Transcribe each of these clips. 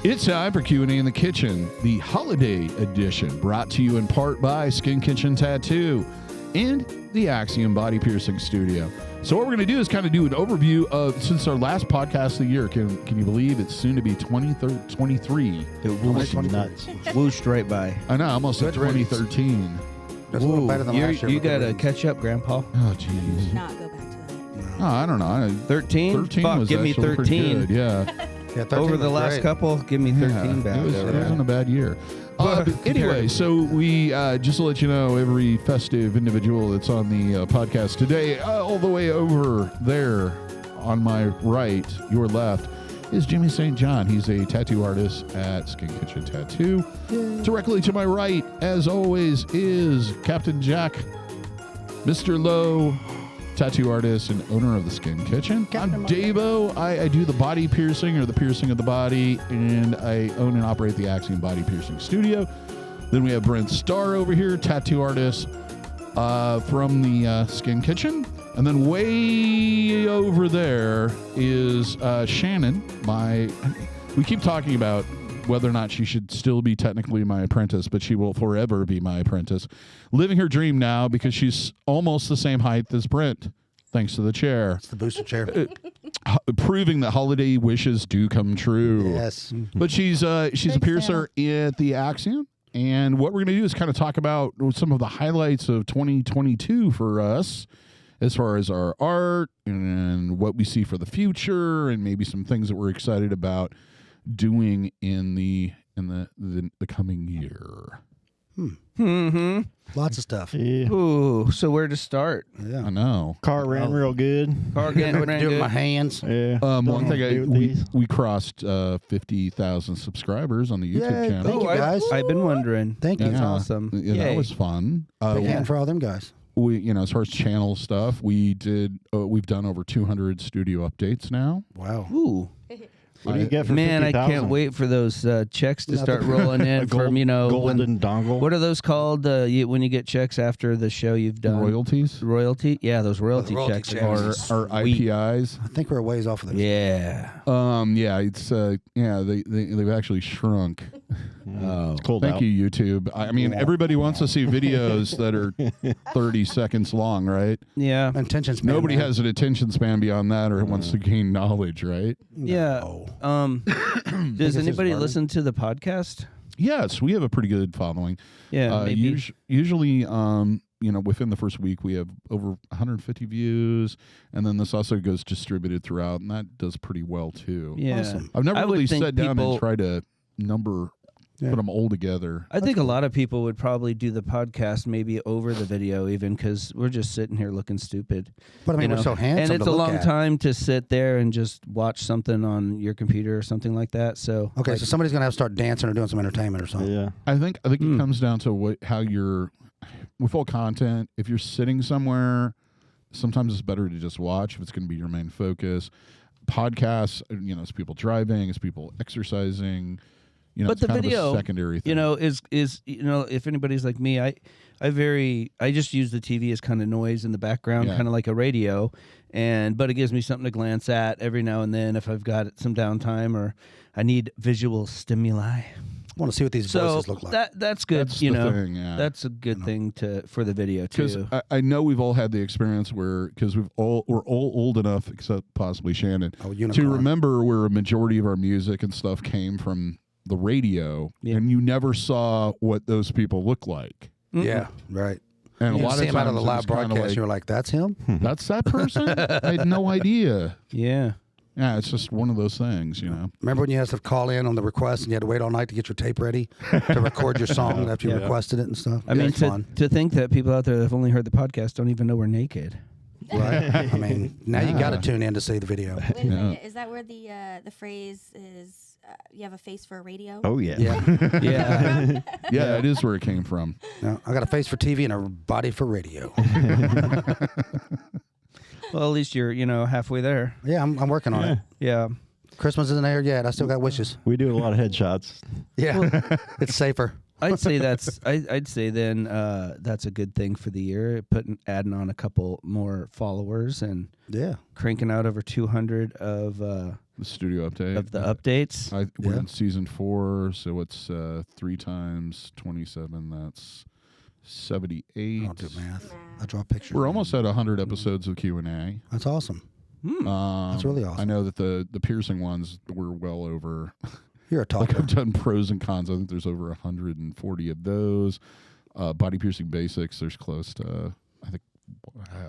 It's time for Q&A in the Kitchen, the holiday edition, brought to you in part by Skin Kitchen Tattoo and the Axiom Body Piercing Studio. So what we're going to do is kind of do an overview of, since our last podcast of the year, can you believe it's soon to be 2023? It whooshed nuts. Whooshed right by. I know, almost at 2013. That's a little better than last year. You got to catch up, Grandpa. Oh, jeez. Not go back to that. Oh, I don't know. 13? 13 Fuck, was give me actually pretty 13. good, yeah. Yeah, 13 Over the was last great. couple, give me 13 back. It wasn't a bad year. Anyway, so we, just to let you know, every festive individual that's on the podcast today, all the way over there on my right, your left, is Jimmy St. John. He's a tattoo artist at Skin Kitchen Tattoo. Directly to my right, as always, is Captain Jack, Mr. Lowe, tattoo artist and owner of the Skin Kitchen. I'm DaVo. I do the body piercing, or the piercing of the body, and I own and operate the Axiom Body Piercing Studio. Then we have Brent Starr over here, tattoo artist from the Skin Kitchen. And then way over there is Shannon. We keep talking about whether or not she should still be technically my apprentice, but she will forever be my apprentice. Living her dream now because she's almost the same height as Brent, thanks to the chair. It's the booster chair. Proving that holiday wishes do come true. Yes. But she's a piercer at the Axiom. And what we're going to do is kind of talk about some of the highlights of 2022 for us, as far as our art and what we see for the future, and maybe some things that we're excited about doing in the coming year. Mm-hmm. Lots of stuff. Yeah. Ooh, so where to start? Yeah. I know. Car ran real good. Car getting What to do with my hands. Yeah. One thing do with these. we crossed 50,000 subscribers on the YouTube Yay, channel. thank you, guys. I've been wondering. Thank you. That's awesome. Yeah, that Yay. was fun. Big hand for all them guys. We, as far as channel stuff, we've done over 200 studio updates now. Wow. Ooh. What do you get for Man, I 50,000? can't wait for those checks to Nothing. start rolling in from, golden dongle. what are those called when you get checks after the show you've done? Royalties Royalty? Yeah, those royalty royalty checks. checks. or Sweet. IPIs. I think we're a ways off of this. Yeah. Yeah, it's they've actually shrunk. Oh. It's cold Thank out. you, YouTube. I mean, everybody wants to see videos that are 30 seconds long, right? Yeah. Attention span. Nobody man. has an attention span beyond that, or wants to gain knowledge, right? Yeah. No. Does anybody Martin. listen to the podcast? Yes, we have a pretty good following. Yeah, maybe. Usually, within the first week, we have over 150 views, and then this also goes distributed throughout, and that does pretty well too. Yeah. Awesome. I've never I would really think sat down people- and tried to put them all together. I think a lot of people would probably do the podcast maybe over the video, even because we're just sitting here looking stupid. But I mean, we're so handsome and it's to a look long at. time to sit there and just watch something on your computer or something like that. So Okay, so somebody's gonna have to start dancing or doing some entertainment or something. Yeah. I think it comes down to how you're with all content. If you're sitting somewhere, sometimes it's better to just watch if it's going to be your main focus. Podcasts, it's people driving, it's people exercising. but it's the kind of video, a secondary thing. is if anybody's like me, I just use the TV as kind of noise in the background, Yeah. kind of like a radio, but it gives me something to glance at every now and then if I've got some downtime or I need visual stimuli. I want to see what these So voices look like. that's good. That's the thing, yeah. That's a good thing for the video Because too. I know we've all had the experience because we're all old enough, except possibly Shannon, Oh, to unicorn. remember where a majority of our music and stuff came from the radio, Yeah. and you never saw what those people look like. Yeah, right. And You a lot see of him out of times the it was live kinda broadcast, like, you're like, that's him? that's that person? I had no idea. Yeah. Yeah, it's just one of those things, Remember when you had to call in on the request and you had to wait all night to get your tape ready to record your song after you requested it and stuff? I mean, That's fun. to think that people out there that have only heard the podcast don't even know we're naked. Right? I mean, now you got to tune in to see the video. Wait a Yeah. minute. Is that where the phrase is? You have a face for a radio? Oh, yeah. Yeah. Yeah. Yeah, it is where it came from. No, I got a face for TV and a body for radio. Well, at least you're, halfway there. Yeah, I'm working on it. Yeah. Christmas isn't there yet. I still got wishes. We do a lot of headshots. Yeah, it's safer. I'd say I'd say then that's a good thing for the year. Adding on a couple more followers and Yeah. cranking out over 200 of The studio update. of the updates. We're in season 4, so it's 3 times 27. That's 78. I'll do math. I draw a picture. We're almost at 100 episodes of Q&A. That's awesome. That's really awesome. I know that the piercing ones were well over. You're a talker. Like I've done pros and cons. I think there's over 140 of those. Body piercing basics. There's close to I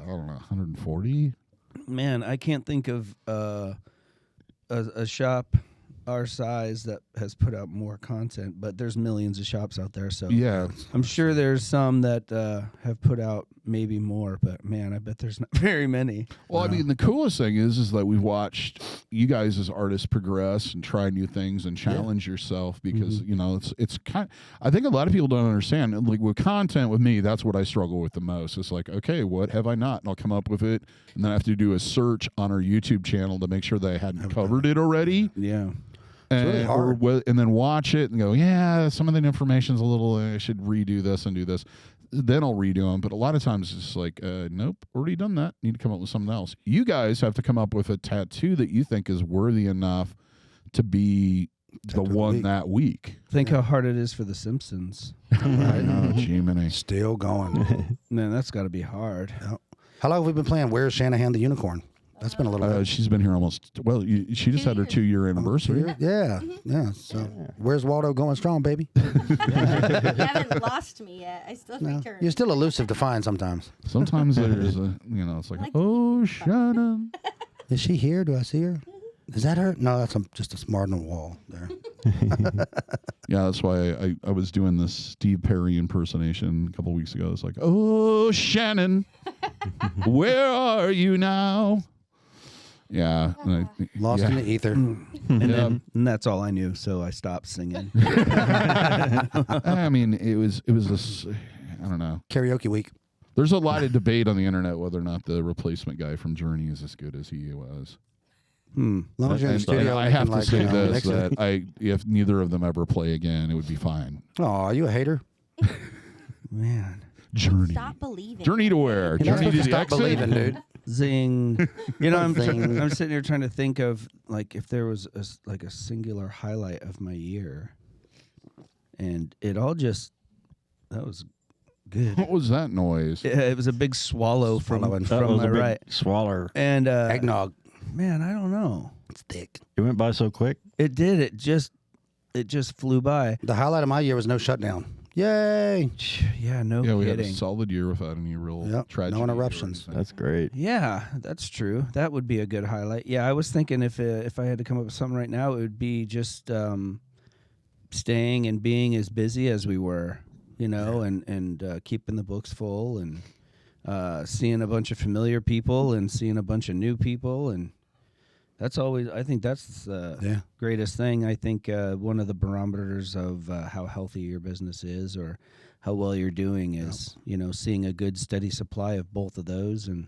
don't know 140. Man, I can't think of a shop our size that has put out more content, but there's millions of shops out there. So Yeah, I'm sure there's some that have put out maybe more, but man, I bet there's not very many. well, I mean, the coolest thing is that we've watched you guys as artists progress and try new things and challenge yourself because you know it's kind. I think a lot of people don't understand. Like with content, with me, that's what I struggle with the most. It's like, okay, what have I not? And I'll come up with it, and then I have to do a search on our YouTube channel to make sure that I hadn't covered it already. Yeah. And, really hard. and then watch it and go, yeah, some of the information's a little, I should redo this and do this. Then I'll redo them. But a lot of times it's just like, nope, already done that. Need to come up with something else. You guys have to come up with a tattoo that you think is worthy enough to be the one that week. Think how hard it is for The Simpsons. Oh, Jiminy. Still going. Man, that's got to be hard. Yep. How long have we been playing Where's Shanahan the Unicorn? That's been a little bit. She's been here almost, she just had her 2-year anniversary. Yeah. So where's Waldo going strong, baby? You haven't lost me yet. I still No. return. You're still elusive to find sometimes. Sometimes there's it's like, oh, Shannon. Is she here? Do I see her? Is that her? No, that's just a smart on the wall there. Yeah, that's why I was doing this Steve Perry impersonation a couple weeks ago. It's like, oh, Shannon, where are you now? Yeah. Lost in the ether. And that's all I knew, so I stopped singing. I mean, it was this, I don't know. Karaoke week. There's a lot of debate on the internet whether or not the replacement guy from Journey is as good as he was. As long as you're in the And studio, I have to say this, mix it. that if neither of them ever play again, it would be fine. Oh, are you a hater? Man. Journey. Stop believing. Journey to where? You're not Journey supposed to to the stop exit? believing, dude. Zing. You know, I'm Zing. sitting here trying to think of, like, if there was a singular highlight of my year. And it all just, that was good. What was that noise? It was a big swallow from Swallowing. That was my a big right. swaller. And, Eggnog. man, I don't know. It's thick. It went by so quick. It did. It just flew by. The highlight of my year was no shutdown. Yay. Yeah, no Yeah, we had a kidding. solid year without any real tragedy. No or interruptions. anything. That's great. Yeah, that's true. That would be a good highlight. Yeah, I was thinking if I had to come up with something right now, it would be just staying and being as busy as we were, you know, and keeping the books full and seeing a bunch of familiar people and seeing a bunch of new people. And that's always, I think that's the greatest thing. I think one of the barometers of how healthy your business is or how well you're doing is, you know, seeing a good steady supply of both of those and,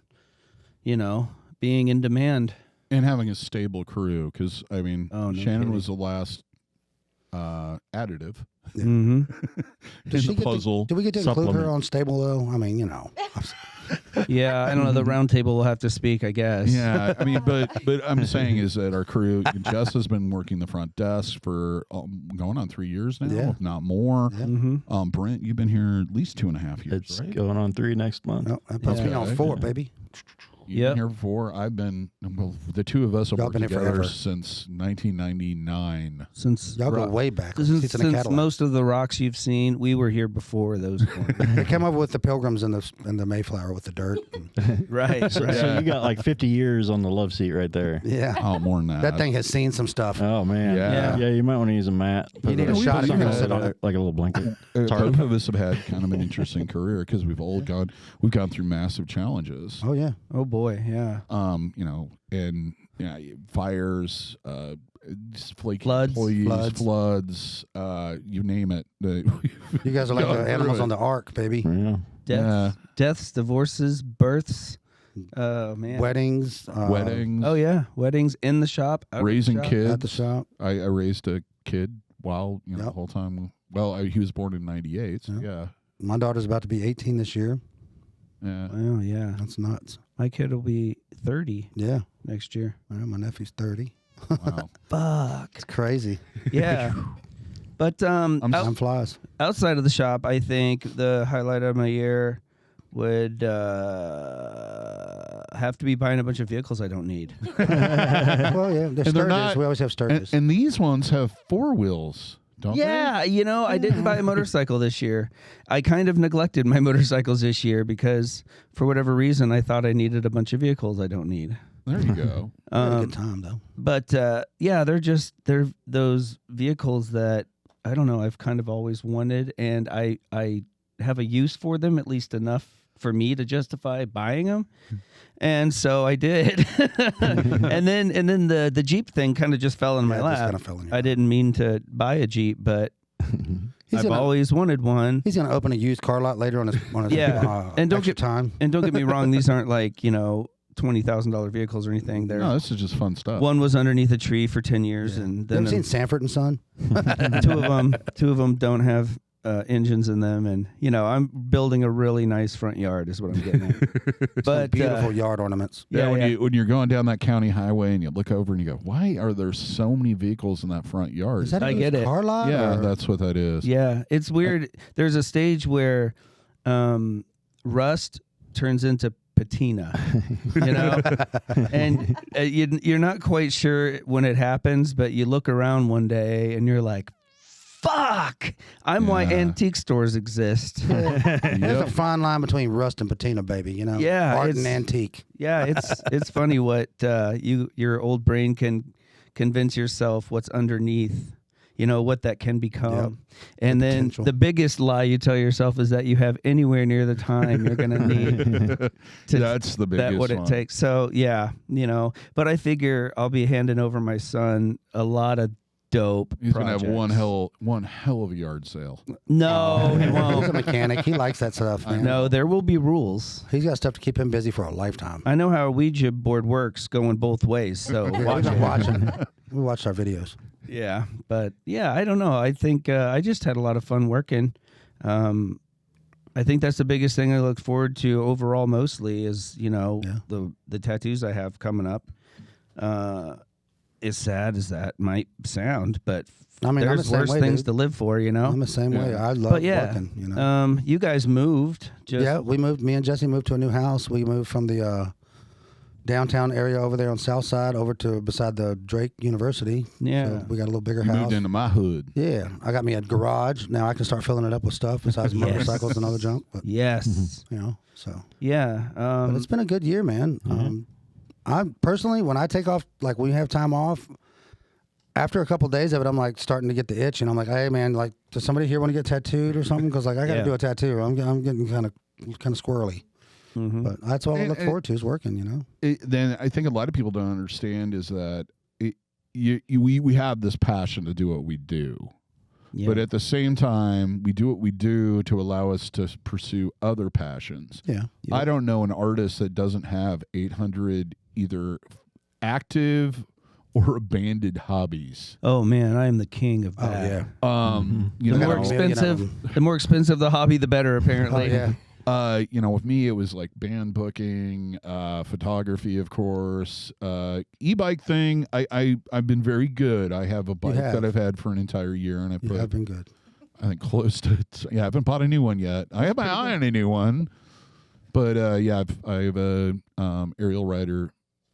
you know, being in demand. And having a stable crew, because, I mean, Oh, no Shannon kidding. was the last additive Mm-hmm. in the puzzle. Did we get to include her supplement. on stable, though? I mean, you know. Yeah, I don't know. The round table will have to speak, I guess. Yeah, I mean, but I'm saying is that our crew, Jess has been working the front desk for going on 3 years now, if not more. Yeah. Mm-hmm. Brent, you've been here at least 2.5 years, It's right? going on 3 next month. No, that puts me Yeah. on 4, baby. You've Yep. been here before. I've been, well, the two of us have Y'all worked been here together forever. since 1999. Since Y'all go rock- way back. Since, Seats in the since Cadillac. most of the rocks you've seen, we were here before those. They came up with the Pilgrims and the Mayflower with the dirt. Right. So you got like 50 years on the love seat right there. Yeah. Oh, more than that. That thing has seen some stuff. Oh man, Yeah. yeah. You might want to use a mat. You need a shot if you're gonna sit on it. like a little blanket. Both of us have had kind of an interesting career because we've gone through massive challenges. Oh yeah. Oh boy, yeah. You know, and fires, flaky Floods. employees, floods, you name it. You guys are like Gone the through animals it. on the ark, baby. Yeah. Deaths, divorces, births. Oh man. Weddings. Weddings, Oh yeah, weddings in the shop, out of the raising shop. kids. At the shop. I raised a kid while the Yep. whole time. Well, he was born in '98. So yeah. My daughter's about to be 18 this year. Yeah. Well, yeah. That's nuts. My kid will be 30 Yeah. next year. Well, my nephew's 30. Wow. Fuck. It's crazy. Yeah. But Time flies. outside of the shop, I think the highlight of my year would have to be buying a bunch of vehicles I don't need. Well, yeah, they're Sturgis. not- We always have Sturgis. And these ones have 4 wheels, don't they? Yeah, I didn't buy a motorcycle this year. I kind of neglected my motorcycles this year because for whatever reason I thought I needed a bunch of vehicles I don't need. There you go. We had a good time though. But yeah, they're those vehicles that I don't know, I've kind of always wanted, and I have a use for them, at least enough for me to justify buying them. And so I did. and then the Jeep thing kind of just fell in my Yeah, it just lap. kinda fell in your I lap. didn't mean to buy a Jeep, but I've gonna- always wanted one. He's gonna open a used car lot later on his Yeah, and don't extra get time. And don't get me wrong, these aren't like, $20,000 vehicles or anything. They're No, this is just fun stuff. one was underneath a tree for 10 years, and You then ever seen Sanford and Son? two of them don't have engines in them, and I'm building a really nice front yard is what I'm getting at. But Beautiful yard ornaments. Yeah, when you're going down that county highway and you look over and you go, why are there so many vehicles in that front yard? Is that a I used get it. car lot? yeah, or- that's what that is. Yeah, it's weird. There's a stage where rust turns into patina, and you're not quite sure when it happens, but you look around one day and you're like, fuck, I'm why Yeah. antique stores exist. There's a fine line between rust and patina, baby. Yeah, art it's- and antique. Yeah, it's funny what your old brain can convince yourself what's underneath, what that can become. And then potential. the biggest lie you tell yourself is that you have anywhere near the time you're going to need to That's the biggest what it one. takes. So, yeah, but I figure I'll be handing over my son a lot of dope He's projects. gonna have one hell of a yard sale. No, he He's a won't. mechanic. He likes that stuff, man. No, there will be rules. He's got stuff to keep him busy for a lifetime. I know how a Ouija board works going both ways, so Yeah, watch we've been it. watching. We watched our videos. Yeah, but yeah, I don't know. I think I just had a lot of fun working. I think that's the biggest thing I look forward to overall. Mostly is the tattoos I have coming up. As sad as that might sound, but I mean, I'm the there's same worse way, things dude. to live for. I'm the same way. I love But yeah, working. you guys moved. Yeah, we moved. Me and Jesse moved to a new house. We moved from the downtown area over there on South Side over to beside the Drake University. Yeah. So we got a little bigger You house. moved into my hood. Yeah, I got me a garage. Now I can start filling it up with stuff besides Yes. motorcycles and other junk. But Yes. so. Yeah. But it's been a good year, man. I personally, when I take off, like when we have time off, after a couple days of it, I'm like starting to get the itch, and I'm like, hey, man, like, does somebody here want to get tattooed or something? Because like I got to Yeah. do a tattoo. I'm getting kind of squirrely. But that's what I look forward to is working. Then I think a lot of people don't understand is that we have this passion to do what we do. Yeah. But at the same time, we do what we do to allow us to pursue other passions. Yeah. I don't know an artist that doesn't have 800 either active or abandoned hobbies. Oh man, I am the king of Oh that. yeah. You The know, more expensive, the more expensive the hobby, the better. Apparently. Oh yeah. with me, it was like band booking, photography, of course, e-bike thing. I've been very good. I have a bike have. that I've had for an entire year, and I You put, have been good. I think, close to. I haven't bought a new one yet. I have my eye on a new one, but I have a aerial rider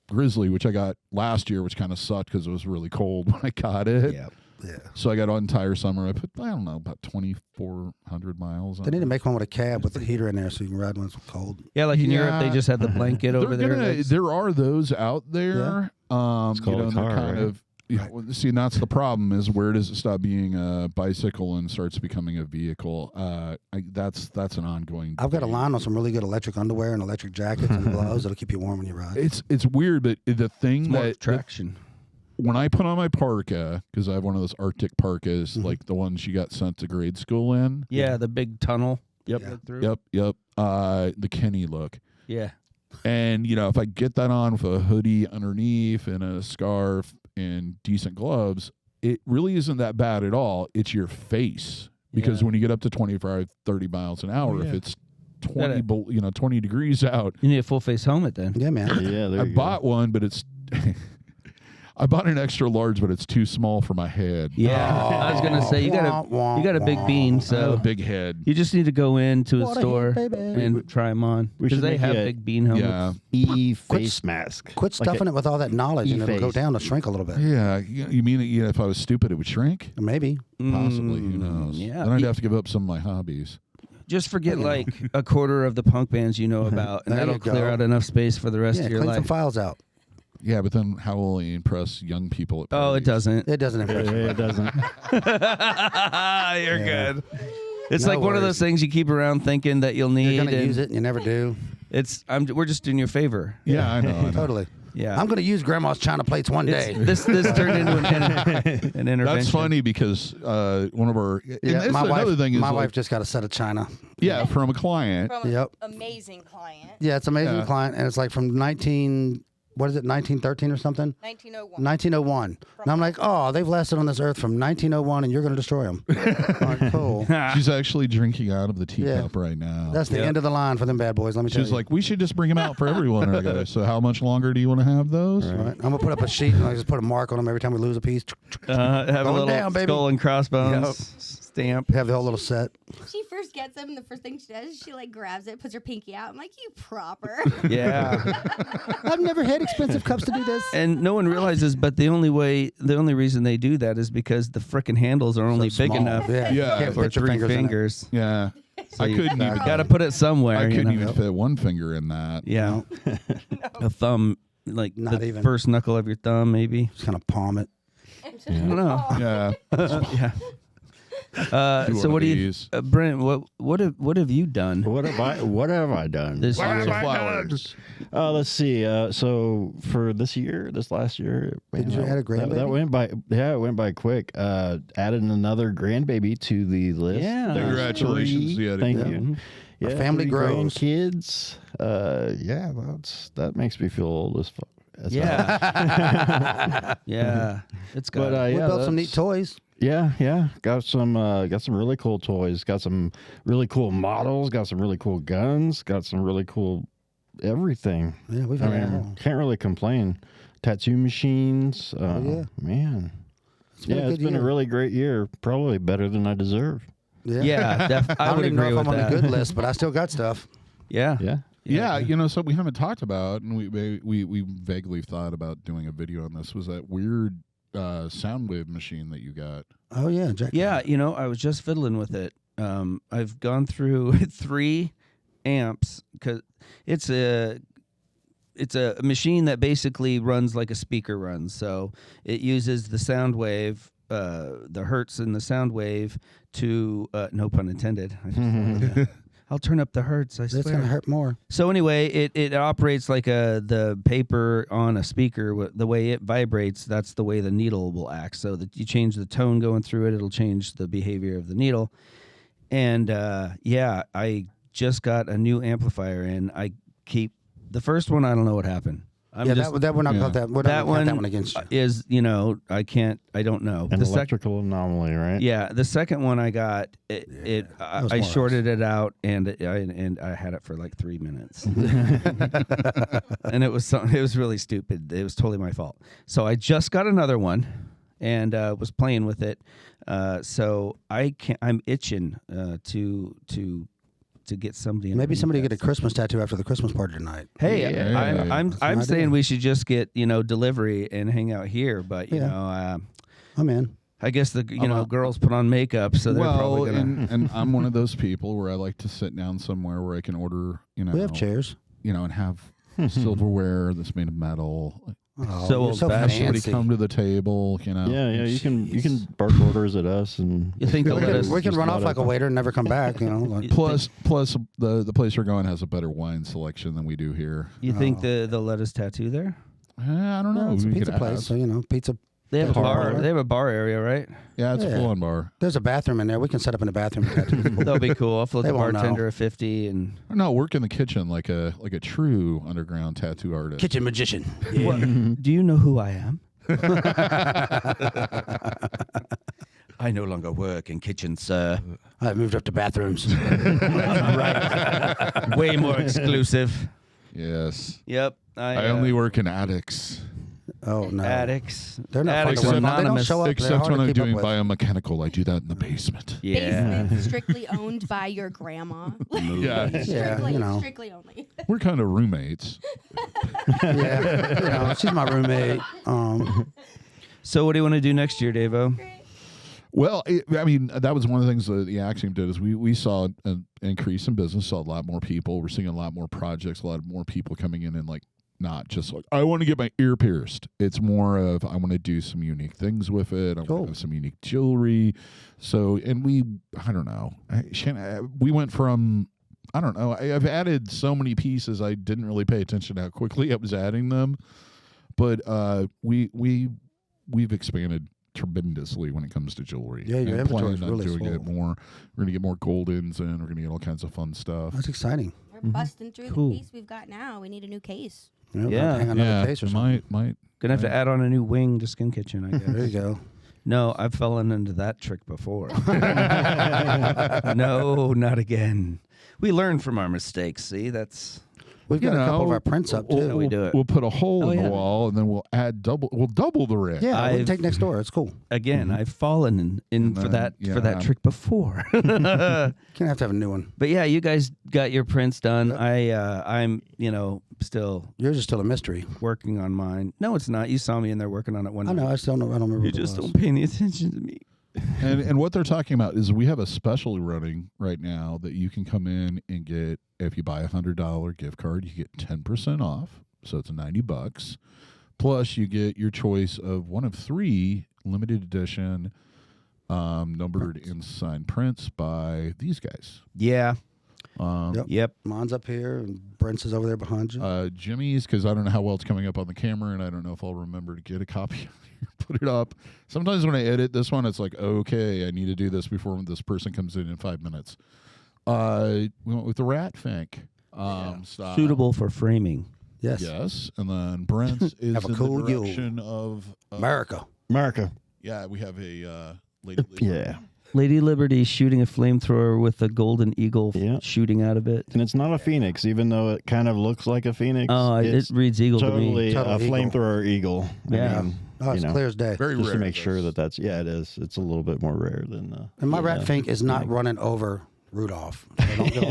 Grizzly, which I got last year, which kind of sucked because it was really cold when I got it. Yeah. Yeah. So I got an entire summer. I put, I don't know, about 2,400 miles on They need it. to make one with a cab with the heater in there so you can ride when it's cold. Yeah, like in Europe, they Yeah. just had the blanket over there. There are those out there. It's called a and car, they're kind right? of. See, and that's the problem is where does it stop being a bicycle and starts becoming a vehicle? That's an ongoing. I've got a debate. line on some really good electric underwear and electric jackets and gloves that'll keep you warm when you ride. It's weird, but the thing More that traction. when I put on my parka, because I have one of those Arctic parkas, like the ones you got sent to grade school in. Yeah, the big tunnel. Yep. Yeah. Through. Yep. The Kenny look. Yeah. And, if I get that on with a hoodie underneath and a scarf and decent gloves, it really isn't that bad at all. It's your face. Because Yeah. when you get up to 25, 30 miles an hour, if it's 20, 20 degrees out, You need a full face helmet then. Yeah, man. Yeah, there I you bought one, but it's I bought an extra large, but it's too small for my head. Yeah, I was gonna say you got a big bean, I have a so big head. you just need to go into a What a store hit, baby. and try them on We because should they make have it- big bean helmets. Yeah. E-face mask. Quit stuffing it with all that knowledge, and it'll go E-face. down to shrink a little bit. Yeah. You mean if I was stupid, it would shrink? Maybe. Possibly. Who knows? Yeah. Then I'd have to give up some of my hobbies. Just forget like a quarter of the punk bands you know about, and There that'll you go. clear out enough space for the rest Yeah, of your clean some life. files out. Yeah, but then how will he impress young people at Oh, it parties? doesn't. It doesn't impress me. It doesn't. You're good. It's No like one of worries. those things you keep around thinking that you'll need. You're gonna and use it, and you never do. We're just doing your favor. Yeah, I know. Totally. Yeah. I'm gonna use Grandma's china plates one day. This turned into an intervention. That's funny because one of our and Yeah, that's my another wife. thing is My like, wife just got a set of china. yeah, from a client. From Yep. an amazing client. Yeah, it's amazing Yeah. client, and it's like from 1913 or something? 1901. 1901. And I'm like, oh, they've lasted on this earth from 1901, and you're going to destroy them. Like, cool. She's actually drinking out of the teacup right now. That's the end of the line for them bad boys. Let me tell She's you. like, we should just bring them out for everyone. I go, so how much longer do you want to have those? Right. I'm gonna put up a sheet and I just put a mark on them every time we lose a piece. have a Going little down, baby. skull and crossbones Yep. stamp. Have the whole little set. She first gets them, and the first thing she does is she like grabs it, puts her pinky out. I'm like, you proper. Yeah. I've never had expensive cups to do this. And no one realizes, but the only reason they do that is because the frickin' handles are only So big small. enough Yeah, Yeah. Can't for fit your 3 fingers in it. fingers. Yeah. So I you couldn't even. got to put it somewhere. I couldn't you know? even fit one finger in that. Yeah. A thumb, like Not the even. first knuckle of your thumb, maybe. Just kind of palm it. I don't know. Yeah. Yeah. Do So one what of do you, these. Brent? What have you done What have I done? this Lots year? of flowers. Let's see. So for this last year, Did you add a grandbaby? That went by. Yeah, it went by quick. Added another grandbaby to the list. Yeah. Congratulations. Three. Yeah, Thank yeah. you. Our family 3 grows. grandkids. Yeah, that makes me feel old as fuck. That's all. Yeah. Yeah. It's got. But We yeah, built some neat that's- toys. Yeah. Got some really cool toys. Got some really cool models. Got some really cool guns. Got some really cool everything. Yeah, we've I had it mean, all. can't really complain. Tattoo machines. yeah. Man. been a It's good been year. a really great year. Probably better than I deserve. yeah. I I don't would even know agree if with I'm on that. the good list, but I still got stuff. Yeah. Yeah. Yeah, so we haven't talked about, and we vaguely thought about doing a video on this. Was that weird Soundwave machine that you got? Oh yeah, Jack. Yeah, I was just fiddling with it. I've gone through 3 amps because it's a machine that basically runs like a speaker runs. So it uses the sound wave, the hertz in the sound wave to no pun intended. I'll turn up the hertz. I swear. That's gonna hurt more. So anyway, it operates like the paper on a speaker. The way it vibrates, that's the way the needle will act. So that you change the tone going through it, it'll change the behavior of the needle. And I just got a new amplifier in. I keep the first one. I don't know what happened. That we're not yeah. got that. We're That not gonna count one that one against you. is I don't know. An The electrical anomaly, right? Yeah, the second one I got, I more shorted it out and I had it for like 3 minutes, and it was really stupid. It was totally my fault. So I just got another one, and was playing with it. So I'm itching to get somebody. Maybe underneath somebody that get a Christmas tattoo after the Christmas party tonight. Hey, Yeah. I'm idea. saying we should just get delivery and hang out here, but you Yeah. know. I'm in. I guess girls put on makeup, so they're Well, probably gonna. and I'm one of those people where I like to sit down somewhere where I can order, We have chairs. and have silverware that's made of metal. Oh, So you're so old-fashioned. Somebody fancy. come to the table, Yeah, you can bark orders at us, and You think they'll We let can, us? we can just run off let like a it- waiter and never come back. Like, Plus, the place we're going has a better wine selection than we do here. You think they'll let us tattoo there? I don't know. no, it's a We pizza could place, ask. so pizza. They have a Bar. bar. They have a bar area, right? Yeah, it's a Yeah. full-on bar. There's a bathroom in there. We can set up in the bathroom. And tattoo people. That'll be cool. I'll float They the won't know. bartender a 50 and. No, work in the kitchen like a true underground tattoo artist. Kitchen magician. What? Do you know who I am? I no longer work in kitchens, sir. I've moved up to bathrooms. Way more exclusive. Yes. Yep. I only work in attics. Oh no, Addicts. they're not Addicts fucking Except- they don't Anonymous. show up. They're Except hard when to I'm keep up doing with. biomechanical, I do that in the basement. Yeah. Basement strictly owned by your grandma. Yeah. strictly, you know. strictly only. We're kind of roommates. Yeah, she's my roommate. So what do you want to do next year, DaVo? Well, I mean, that was one of the things that the Axiom did is we saw an increase in business, saw a lot more people. We're seeing a lot more projects, a lot more people coming in and like not just like, I want to get my ear pierced. It's more of, I want to do some unique things with it. I want to have some unique jewelry. So, and I don't know. Shannon, we went from, I don't know. I've added so many pieces. I didn't really pay attention to how quickly I was adding them. But we've expanded tremendously when it comes to jewelry. Yeah, your And inventory is planning on really doing it full. more. We're gonna get more goldens in. We're gonna get all kinds of fun stuff. That's exciting. We're busting through Cool. the case we've got now. We need a new case. Yeah. hang another case or something. might. Gonna have to add on a new wing to Skin Kitchen, I guess. There you go. No, I've fallen into that trick before. No, not again. We learn from our mistakes. See, that's We've got a couple of our prints up We'll, too. we do it. We'll put a hole Oh, in yeah. the wall, and then we'll add We'll double the rig. Yeah, we can I've- take next door. It's cool. again. I've fallen in for then, that trick before. Can't have to have a new one. But yeah, you guys got your prints done. I'm still Yours is still a mystery. working on mine. No, it's not. You saw me in there working on it one I know. night. I still don't. I don't remember. You what it just was. don't pay any attention to me. And what they're talking about is we have a special running right now that you can come in and get. If you buy $100 gift card, you get 10% off. So it's $90. Plus, you get your choice of one of 3 limited edition numbered and signed prints by these guys. Yeah. Yep. Mine's up here, and Brent's is over there behind you. Jimmy's, because I don't know how well it's coming up on the camera, and I don't know if I'll remember to get a copy put it up. Sometimes when I edit this one, it's like, okay, I need to do this before this person comes in 5 minutes. We went with the rat fink style. Suitable for framing. Yes. Yes, and then Brent's is Have a in cool the yule. direction of America. America. Yeah, we have a lady. Yeah. Lady Liberty shooting a flamethrower with a golden eagle Yeah. shooting out of it. And it's not a phoenix, even though it kind of looks like a phoenix. Oh, it it's reads eagle to me. totally a Total eagle. flamethrower eagle. Yeah. Oh, it's clear as day. Very just rare. to make sure that's it is. It's a little bit more rare than. And my rat fink is not running over Rudolph. So don't go-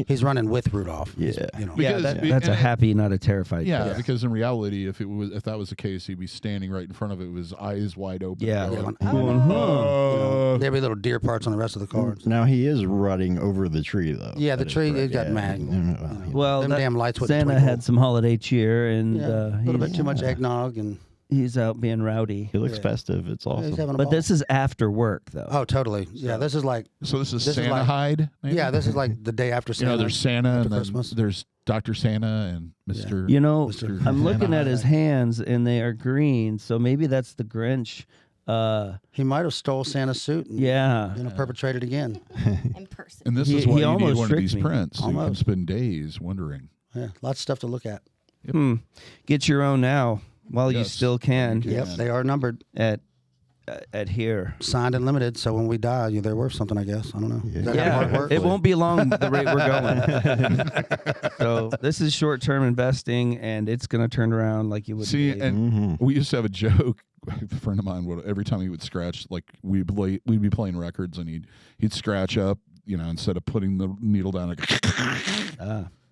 he's running with Rudolph. He's, Yeah. you know. Yeah, Because- that's a and- happy, not a terrified. Yeah, kid. because in reality, if that was the case, he'd be standing right in front of it with his eyes wide open. Yeah. going, Going, Going, You know, there'd be little deer parts on the rest of the cards. Now he is running over the tree though. Yeah, the That is tree correct. it got Yeah. mag. Well, Them that- damn lights wouldn't Santa twinkle. had some holiday cheer, and Yeah, a little bit too much eggnog, and he's out being rowdy. He looks Yeah. festive. It's yeah, awesome. he's having a But ball. this is after work, though. Oh, totally. Yeah, this is like So this is This is Santa like- Hide. Maybe? yeah, this is like the day after You Santa. know, there's Santa after and then Christmas. there's Dr. Santa and Mr. You know, Mr. I'm looking Santa. at his hands, and they are green, so maybe that's the Grinch. He might have stole Santa's suit and Yeah. perpetrated again. In person. And this He- is why he you need almost one of tricked these me. prints. So you can Almost. spend days wondering. Yeah, lots of stuff to look at. Get your own now while you Yes. still can Yeah. Yep, they are numbered, at here. signed, and limited. So when we die, they're worth something, I guess. I don't know. Is that how hard Yeah, work? it won't be long the rate we're going. So this is short-term investing, and it's going to turn around like you would. See, and Mm-hmm. we used to have a joke. A friend of mine would every time he would scratch, like we'd be playing records, and he'd scratch up, instead of putting the needle down. Like,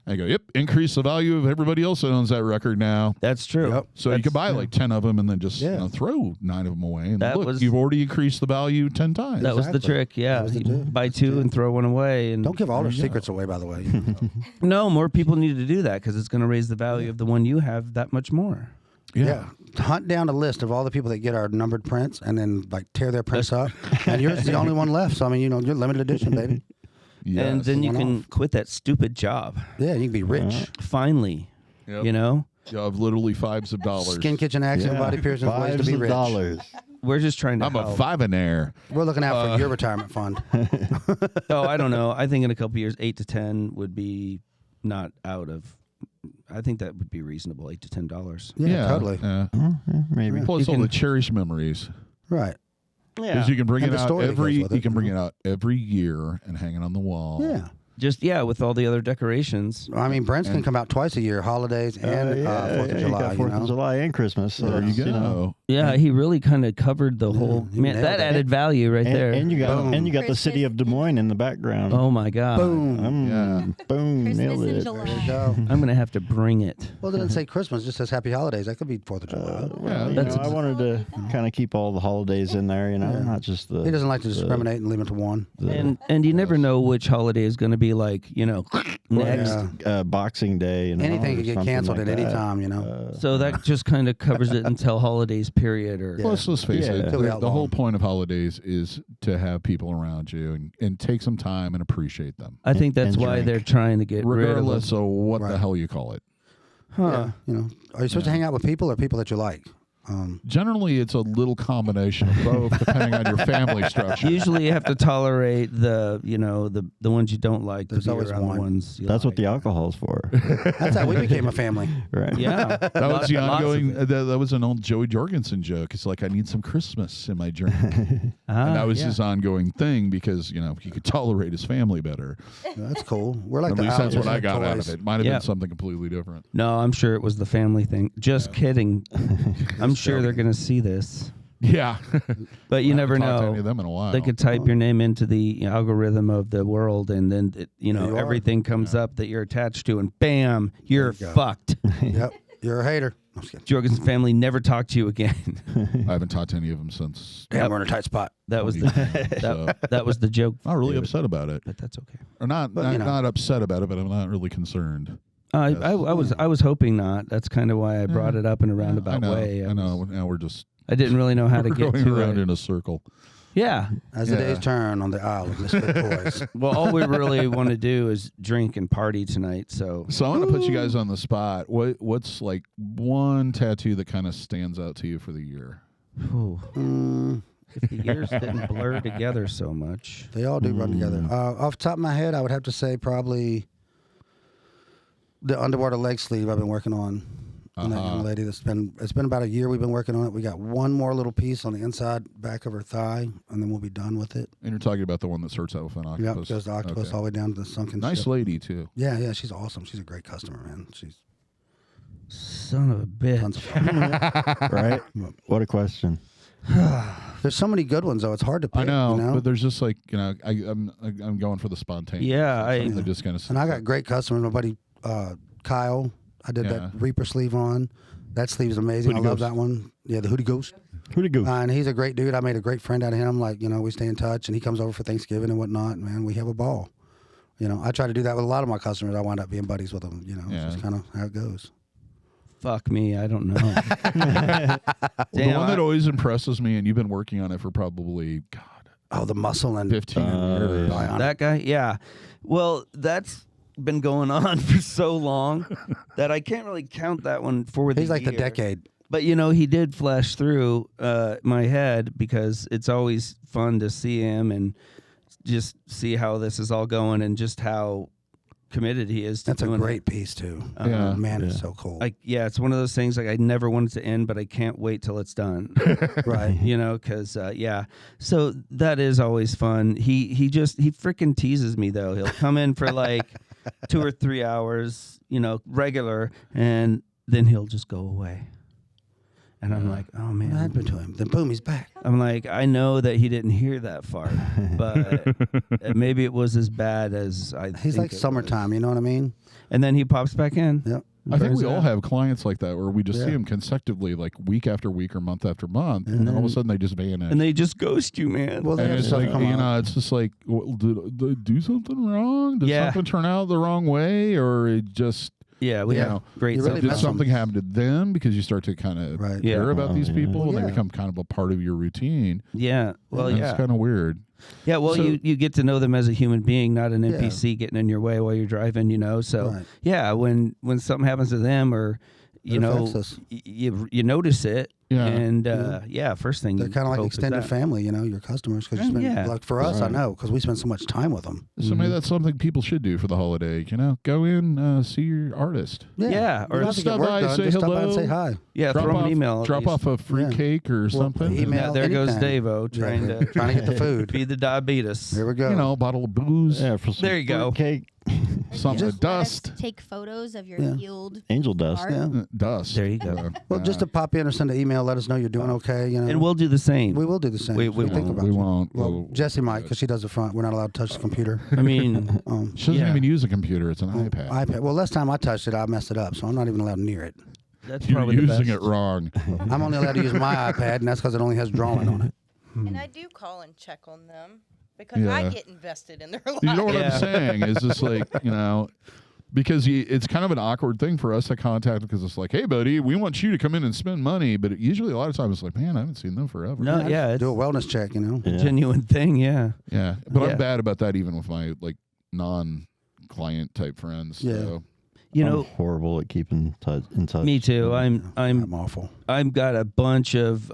I go, yep, increase the value of everybody else that owns that record now. That's true. Yep. So you could buy like 10 of them and then just Yeah. throw 9 of them away. And That look, was- you've already increased the value 10 times. That was the Exactly. trick. Yeah, That was the You trick. buy 2 and throw one away. And Don't give all our There you go. secrets away, by the way. no, more people need to do that because it's going to raise the value of the one you have that much more. Yeah. Hunt down a list of all the people that get our numbered prints and then like tear their prints up. And yours is the only one left. So I mean, you're limited edition, baby. Yes. And then you one can off. quit that stupid job. Yeah, you can be rich. Finally, Yep. you know, You have literally $5s of dollars. Skin Kitchen Axiom Body Piercing ways to $5s be of rich. dollars. we're just trying to I'm a help. five-a-naire. We're looking out for your retirement fund. Oh, I don't know. I think in a couple years, 8 to 10 would be not out of. I think that would be reasonable, $8 to $10. Yeah, totally. Yeah. Maybe. Plus You all can- the cherished memories. Right. Because you can bring And it the out story that goes every with it. you can bring it out every year and hang it on the wall. Yeah. just with all the other decorations. I mean, Brent's can come out twice a year, holidays and 4th of you July. got 4th of July and Christmas. So There you it's, go. Yeah, he really kind of covered the whole. he Man, nailed that it. added value right there. And you got Boom. the city of Des Moines in the background. Oh my God! Boom. Boom, Christmas nailed in it. July. There you go. I'm gonna have to bring it. Well, it doesn't say Christmas, it just says Happy Holidays. That could be 4th of July. Well, you That's know, I wanted to kind of keep all the holidays in there, not just the. He doesn't like to discriminate and leave it to one. And you never know which holiday is going to be like, next. Yeah. Boxing Day and Anything could get something canceled like at any that. time, So that just kind of covers it until holidays period. Or Plus, let's face it, Till we the outlaw whole them. point of holidays is to have people around you and take some time and appreciate them, I think that's And why drink. they're trying to get rid of regardless them. of what the Right. hell you call it. Huh. Yeah, are you supposed to hang out with people or people that you like? Generally, it's a little combination of both, depending on your family structure. Usually you have to tolerate the ones you don't like to There's be always around one. the ones you That's like. what the alcohol's for, That's how we became a family. right? Yeah. That was the Lots of ongoing. it. That was an old Joey Jorgensen joke. It's like, I need some Christmas in my drink, Ah, and that was yeah. his ongoing thing because he could tolerate his family better. That's cool. We're like At the least that's what Owls I with got out toys. of it. Might have Yeah. been something completely different. No, I'm sure it was the family thing. Just kidding. I'm sure they're going to see this. Yeah, But you I never haven't talked to any know. of them in a while. They could type your name into the algorithm of the world, and then You are. everything comes up that you're attached to, and bam, you're you go. fucked. Yep, you're a hater. I'm just kidding. Jorgensen family never talk to you again. I haven't talked to any of them since. Damn, we're in a tight spot. That was the so, that was the joke. not really David. upset about it, But that's okay. or not not upset about it, but I'm not really concerned. I Yes. I was hoping not. That's kind of why I brought it up in a roundabout I know, way. I know. Now we're just I didn't really know how to get going to around it. in a circle. Yeah. As the Yeah. days turn on the Isle of Misfit Toys. Well, all we really want to do is drink and party tonight. So So I'm gonna put you guys on the spot. What's like one tattoo that kind of stands out to you for the year? Whew. Mm, If the years didn't blur together so much. they all do run together. Off the top of my head, I would have to say probably the underwater leg sleeve I've been working on. On that young lady it's been about a year we've been working on it. We got one more little piece on the inside back of her thigh, and then we'll be done with it. And you're talking about the one that starts out with an octopus. Yep, goes the octopus Okay. all the way down to the sunken Nice ship. lady too. Yeah, she's awesome. She's a great customer, man. She's Son of a tons bitch. of fun. Right? What a question. There's so many good ones though. It's hard to pick. I know, you know? but there's just like I'm going for the spontaneous. Yeah, I just kind of. And I got great customers. My buddy Kyle, I did Yeah. that Reaper sleeve on. That sleeve is amazing. Hootie I love Ghost. that one. Yeah, the Hootie Ghost. Who'd it go? And he's a great dude. I made a great friend out of him. Like, we stay in touch, and he comes over for Thanksgiving and whatnot. Man, we have a ball. I try to do that with a lot of my customers. I wind up being buddies with them. It's Yeah. just kind of how it goes. Fuck me, I don't know. The Damn, one that always impresses me, and you've been working on it for probably Oh, the muscle and 15 years. bionic. that guy, yeah. Well, that's been going on for so long that I can't really count that one for the He's like the year. decade. But he did flash through my head because it's always fun to see him and just see how this is all going and just how committed he is to That's a doing great piece too. Yeah. Man, it's so cool. it's one of those things like I never want it to end, but I can't wait till it's done. Right. Because so that is always fun. He freaking teases me though. He'll come in for like 2 or 3 hours, regular, and then he'll just go away. And I'm like, oh What man. happened to him? Then boom, he's back. I'm like, I know that he didn't hear that far, but maybe it was as bad as I He's think like it summertime. You know what I mean? was. And then he pops back in. Yep. I think Turns we all out. have clients like that where we just see Yeah. them consecutively, like week after week or month after month, and then all of a sudden they just vanish. And they just ghost you, man. Well, they And have it's stuff like, come up. it's just like, did I do something wrong? Did Yeah. something turn out the wrong way? Or it just, yeah, we Yeah. have great You stuff. really did mess something happen to them? Because you start to kind of Right. Yeah. care about these Yeah. people Well, and they yeah. become kind of a part of your routine. Yeah. Well, And yeah. It's kind of weird. Yeah, well, So- you get to know them as a human being, not an NPC getting in your way while you're driving, So, Right. yeah, when something happens to them or, It affects us. you notice it, Yeah. And first thing They're kind of like hope is extended that. family, your customers. Because like for us, I know because we spend so much time with them. So maybe that's something people should do for the holiday. Go in, see your artist. Yeah, or or just just get stop work by, done. say Just stop by hello. and say hi. Yeah, Drop throw them off, an email. at drop least. off a fruit Yeah. cake or something. email. Yeah, there goes anything. DaVo trying to trying to get the food. feed the diabetes. There we go. A bottle of booze, Yeah, for some There you go. cake. some Just let us dust. take photos of your Yeah. field Angel dust. art. Yeah. Dust. There you go. Well, just to pop in or send an email, let us know you're doing okay. And we'll do the same. we will do the same. we So think won't. about We you. won't. Well, Jesse might because she does the front. We're not allowed to touch the computer. I mean, She doesn't Yeah. even use a computer. It's an iPad. iPad. Well, last time I touched it, I messed it up, so I'm not even allowed near it. that's You're probably the using best. it wrong. I'm only allowed to use my iPad, and that's because it only has drawing on it. And I do call and check on them because Yeah. I get invested in their lives. You know what Yeah. I'm saying? Is just like, because it's kind of an awkward thing for us to contact because it's like, hey, buddy, we want you to come in and spend money. But usually a lot of times it's like, man, I haven't seen them forever. No, yeah, it's Do a wellness check, a genuine thing. Yeah. Yeah. But Yeah. I'm bad about that even with my non-client type friends. Yeah. So. You I'm know, horrible at keeping in touch. me too. I'm I'm awful. I've got a bunch of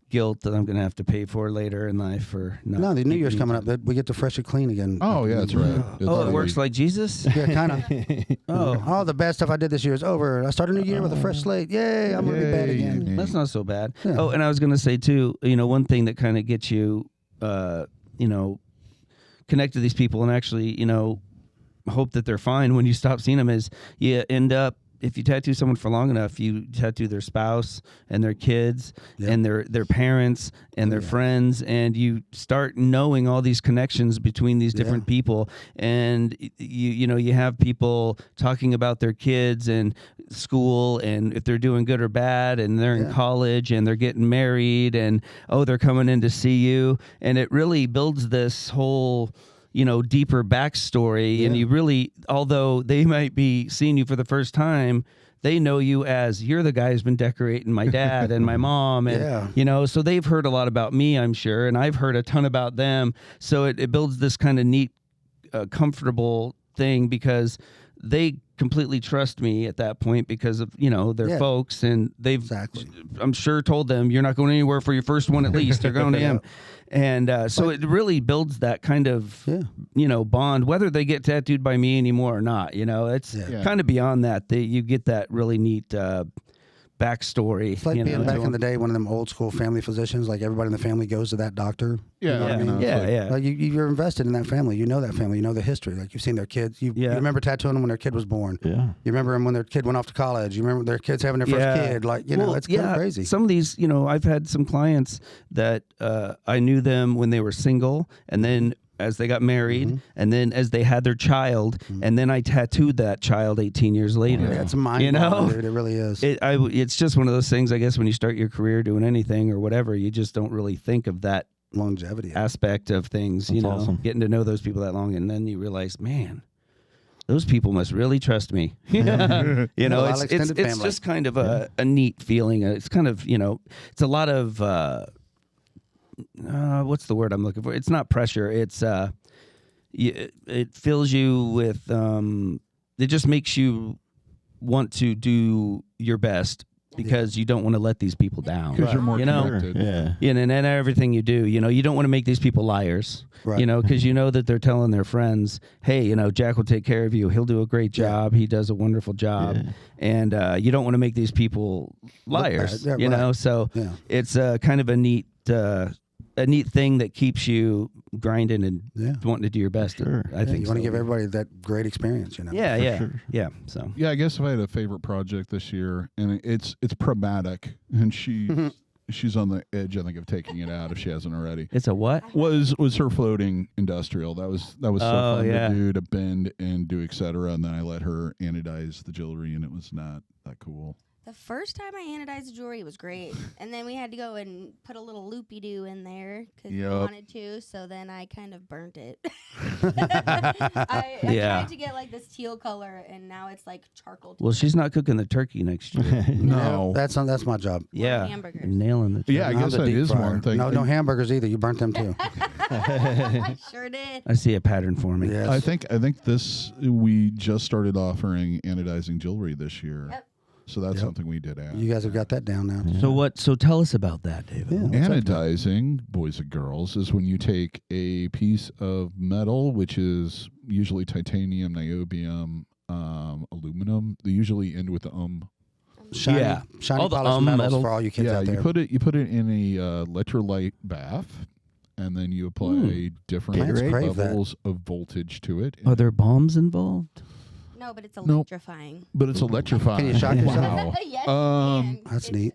guilt that I'm going to have to pay for later in life for not. No, the New Year's keeping- coming up. That we get to fresh and clean again. Oh, yeah, that's right. It's Oh, it really- works like Jesus. Yeah, kind of. Oh, All the bad stuff I did this year is over. I start a new year with a fresh slate. Yay, I'm gonna be bad Yay. again. that's not so bad. Yeah. Oh, and I was going to say too. One thing that kind of gets you, connect to these people and actually, hope that they're fine when you stop seeing them is you end up. If you tattoo someone for long enough, you tattoo their spouse and their kids and their parents and their friends, and you start knowing all these connections between these different people. And you have people talking about their kids and school and if they're doing good or bad, and they're in college and they're getting married, and they're coming in to see you, and it really builds this whole deeper backstory. And you really, although they might be seeing you for the first time, they know you as you're the guy who's been decorating my dad and my mom. And, so they've heard a lot about me, I'm sure. And I've heard a ton about them. So it builds this kind of neat, comfortable thing because they completely trust me at that point because of, their folks, and they've, I'm sure, told them, you're not going anywhere for your first one at least. They're going to him. And so it really builds that kind of, bond, whether they get tattooed by me anymore or not. It's kind of beyond that. You get that really neat backstory. It's like being back in the day, one of them old school family physicians, like everybody in the family goes to that doctor. Yeah. You know what I mean? Yeah. Like you're invested in that family. You know that family. You know the history. Like you've seen their kids. You remember tattooing them when their kid was born. Yeah. You remember them when their kid went off to college. You remember their kids having their first kid. Like, it's kind of crazy. Some of these, I've had some clients that I knew them when they were single, and then as they got married, and then as they had their child, and then I tattooed that child 18 years later. Yeah, it's mind-blowing, dude. It really is. It's just one of those things, I guess, when you start your career doing anything or whatever, you just don't really think of that longevity aspect of things, That's awesome. getting to know those people that long, and then you realize, man, those people must really trust me. It's family. just kind of a neat feeling. It's kind of, it's a lot of what's the word I'm looking for? It's not pressure. It's it fills you with it just makes you want to do your best because you don't want to let these people down. Because you're more connected. Yeah. And everything you do, you don't want to make these people liars, Right. because that they're telling their friends, hey, Jack will take care of you. He'll do a great job. He does a wonderful job. Yeah. And you don't want to make make these people liars, bad. Yeah, right. So Yeah. it's kind of a neat thing that keeps you grinding and wanting to do your best. Sure. I think you want to give everybody that great experience, Yeah. So Yeah, I guess if I had a favorite project this year, and it's problematic, and she's on the edge, I think, of taking it out if she hasn't already. it's a what? Was her floating industrial? That was so fun yeah. to do, to bend and do, etc. And then I let her anodize the jewelry, and it was not that cool. The first time I anodized the jewelry, it was great. And then we had to go and put a little loopy-doo in there because we wanted to. So then I kind of burnt it. I tried to get like this teal color, and now it's like charcoal. Well, she's not cooking the turkey next year. No. That's my job. Yeah. Hamburgers. Nailing the Yeah, I I'm guess the that deep is fryer. one thing. No hamburgers either. You burnt them too. I sure did. I see a pattern for me. Yes. I think we just started offering anodizing jewelry this year. Yep. So that's something we did add. You guys have got that down now. Yeah. So tell us about that, David. Yeah. Anodizing, boys and girls, is when you take a piece of metal, which is usually titanium, niobium, aluminum. They usually end with the Shiny All the polished metals metal. for all you kids out there. you put it in a electrolyte bath, and then you apply different Plants crave that. levels of voltage to it. Are there bombs involved? No, but it's Nope. electrifying. But it's electrifying. Can you shock yourself? Wow. Yes, That's neat.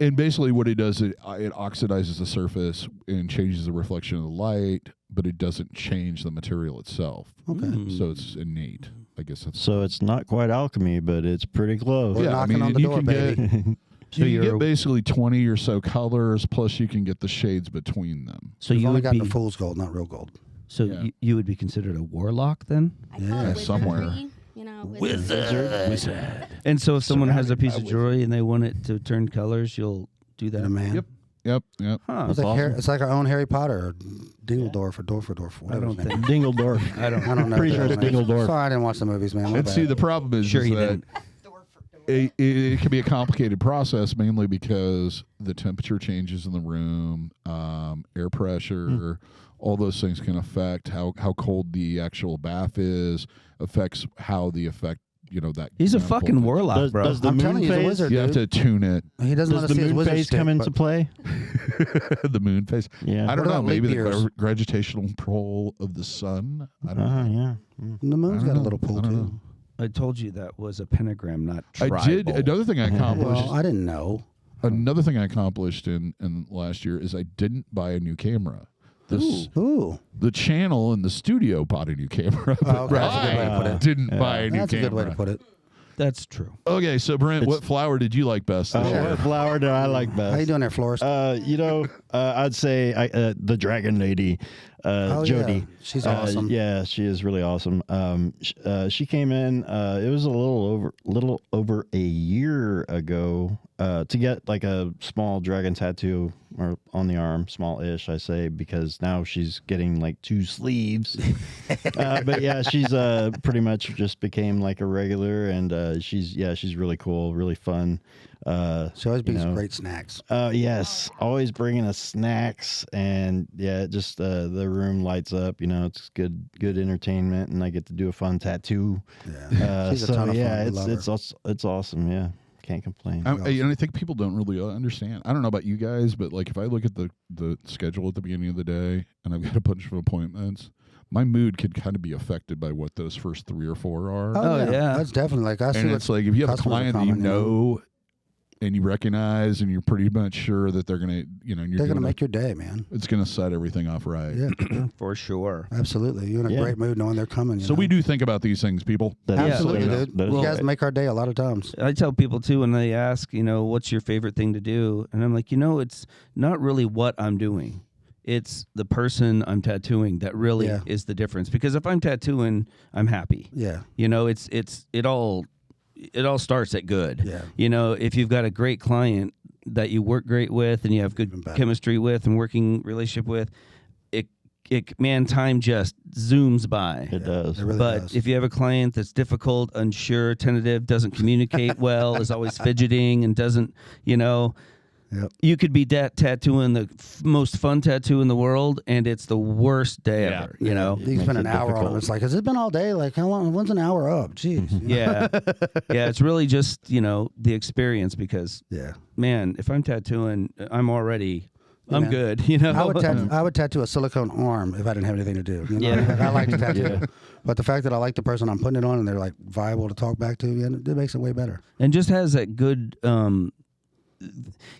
And basically what it does, it oxidizes the surface and changes the reflection of the light, but it doesn't change the material itself. Okay. So it's innate. I guess that's So it's not quite alchemy, but it's pretty close. We're knocking on the you door, can baby. So you you're- get basically 20 or so colors, plus you can get the shades between them. So You've you only would got be the fool's gold, not real gold. so Yeah. you would be considered a warlock then? I call Yeah, it somewhere. wizardry, you know, wizard. And so if someone has a piece of by jewelry and they want it to turn colors, you'll do that. And a man. Yep. Yep. Huh. It's like, it's like our own Harry Potter, or Dingledorf, or Dorfordorf. I Whatever don't his name think. Dingledorf. I don't. I don't know. Pretty their sure it's names. Dingledorf. Sorry, I didn't watch the movies, man. My And see, bad. the problem is, Sure is he that didn't. it can be a complicated process, mainly because the temperature changes in the room, air pressure, all those things can affect how cold the actual bath is, affects how the effect, that. He's a kind of fucking voltage. warlock, bro. Does the I'm moon telling you, he's a phase, wizard, You have dude. to tune it. He doesn't does let the us see his moon wizard phase stick, come into but- play? The moon phase. Yeah. I don't What know. about leap Maybe the years? gravitational pull of the sun. I don't know. Yeah. The moon's I got don't a little know. pull I don't too. know. I told you that was a pentagram, not tribal. I did. Another thing I accomplished. Well, I didn't know. Another thing I accomplished in last year is I didn't buy a new camera. Ooh, The channel and the studio bought a new camera. Oh, okay. That's a good way to put I it. didn't buy a new that's a camera. good way to put it. That's true. Okay, so Brent, what flower did you like best this year? What flower do I like best? How you doing there, florist? I'd say the Dragon Lady, Jody. Yeah. She's awesome. Yeah, she is really awesome. She came in. It was a little over a year ago to get like a small dragon tattoo or on the arm, small-ish, I say, because now she's getting like 2 sleeves. But yeah, she's pretty much just became like a regular, and she's really cool, really fun. She always brings great snacks. Yes, always bringing us snacks, and yeah, just the room lights up. It's good entertainment, and I get to do a fun tattoo. Yeah, she's a ton of fun. We love her. It's awesome. Yeah, can't complain. And I think people don't really understand. I don't know about you guys, but like if I look at the schedule at the beginning of the day and I've got a bunch of appointments, my mood could kind of be affected by what those first 3 or 4 are. Oh, yeah. That's definitely like I see. And what it's like if you have a customers are client that you commenting on. know and you recognize and you're pretty much sure that they're gonna, and They're gonna make your day, man. it's gonna set everything off right. Yeah, For sure. absolutely. You're in a great mood knowing they're coming. So we do think about these things, people. Absolutely, Yeah. dude. That is You right. guys make our day a lot of times. I tell people too when they ask, what's your favorite thing to do? And I'm like, it's not really what I'm doing. It's the person I'm tattooing that really is the difference. Because if I'm tattooing, I'm happy. Yeah. It all starts at good. Yeah. If you've got a great client that you work great with and you have good chemistry with and working relationship with, time just zooms by. It does. It really But does. if you have a client that's difficult, unsure, tentative, doesn't communicate well, is always fidgeting and doesn't, you could be tattooing the most fun tattoo in the world, and it's the worst day ever. You spend an hour on it. It's like, has it been all day? Like, how long? When's an hour up? Jeez. Yeah, it's really just the experience because man, if I'm tattooing, I'm good. I would tattoo a silicone arm if I didn't have anything to do. I like to tattoo, but the fact that I like the person I'm putting it on and they're like viable to talk back to, it makes it way better. And just has that good.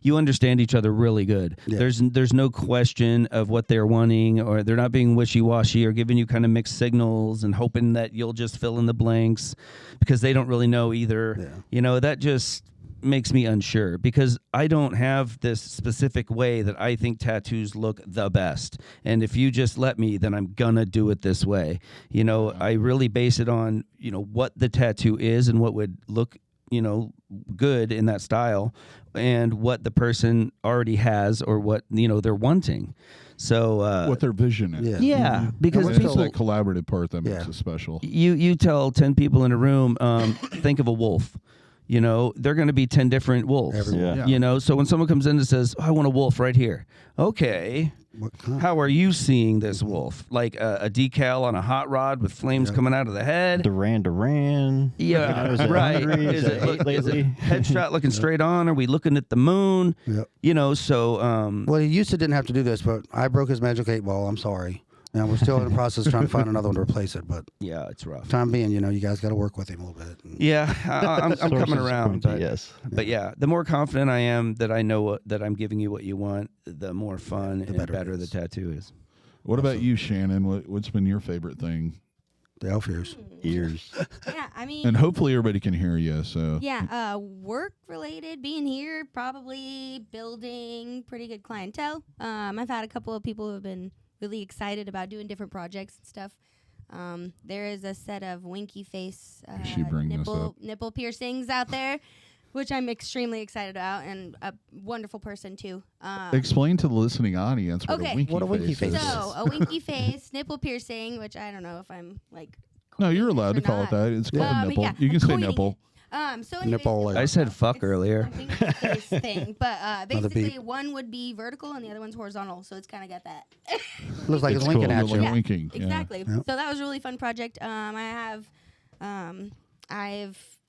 You understand each other really good. Yeah. There's no question of what they're wanting, or they're not being wishy-washy or giving you kind of mixed signals and hoping that you'll just fill in the blanks because they don't really know either. Yeah. That just makes me unsure because I don't have this specific way that I think tattoos look the best. And if you just let me, then I'm gonna do it this way. I really base it on, what the tattoo is and what would look good in that style and what the person already has or what they're wanting. So What their vision is. yeah, because And it's people that collaborative part that makes it special. you tell 10 people in a room think of a wolf. You know, they're going to be 10 different wolves. Everywhere. Yeah. You know, so when someone comes in and says, I want a wolf right here. Okay. What kind? How are you seeing this wolf? Like a decal on a hot rod with flames coming out of the head? Duran. Yeah, Is it right. hungry? Is Is it, it look, is it lately? headshot looking straight on? Are we looking at the moon? Yep. You know, so Well, he used to didn't have to do this, but I broke his magic 8-ball. I'm sorry. And we're still in the process trying to find another one to replace it. But yeah, it's rough. time being, you know, you guys got to work with him a little bit. Yeah, I'm coming Sources around. point to But, yes. but yeah, the more confident I am that I know that I'm giving you what you want, the more fun and better better it the is. tattoo is. What about you, Shannon? What's been your favorite thing? The elf ears. Ears. Yeah, I mean, And hopefully everybody can hear you. So yeah, work related, being here, probably building pretty good clientele. I've had a couple of people who have been really excited about doing different projects and stuff. There is a set of winky face She bring this up. nipple piercings out there, which I'm extremely excited about, and a wonderful person too. explain to the listening audience what Okay. a winky What a winky face face is. So a winky face, nipple piercing, which I don't know if I'm like. No, you're coining allowed to this or call it not. that. It's called a nipple. Yeah, You can I'm say coining nipple. So anyways, Nipple. I said fuck it's earlier. a winky face thing, but Another basically beep. one would be vertical and the other one's horizontal, so it's kind of got that. Looks like it's It's winking cool. at You're you. like winking. Yeah. Exactly. Yep. So that was a really fun project. I've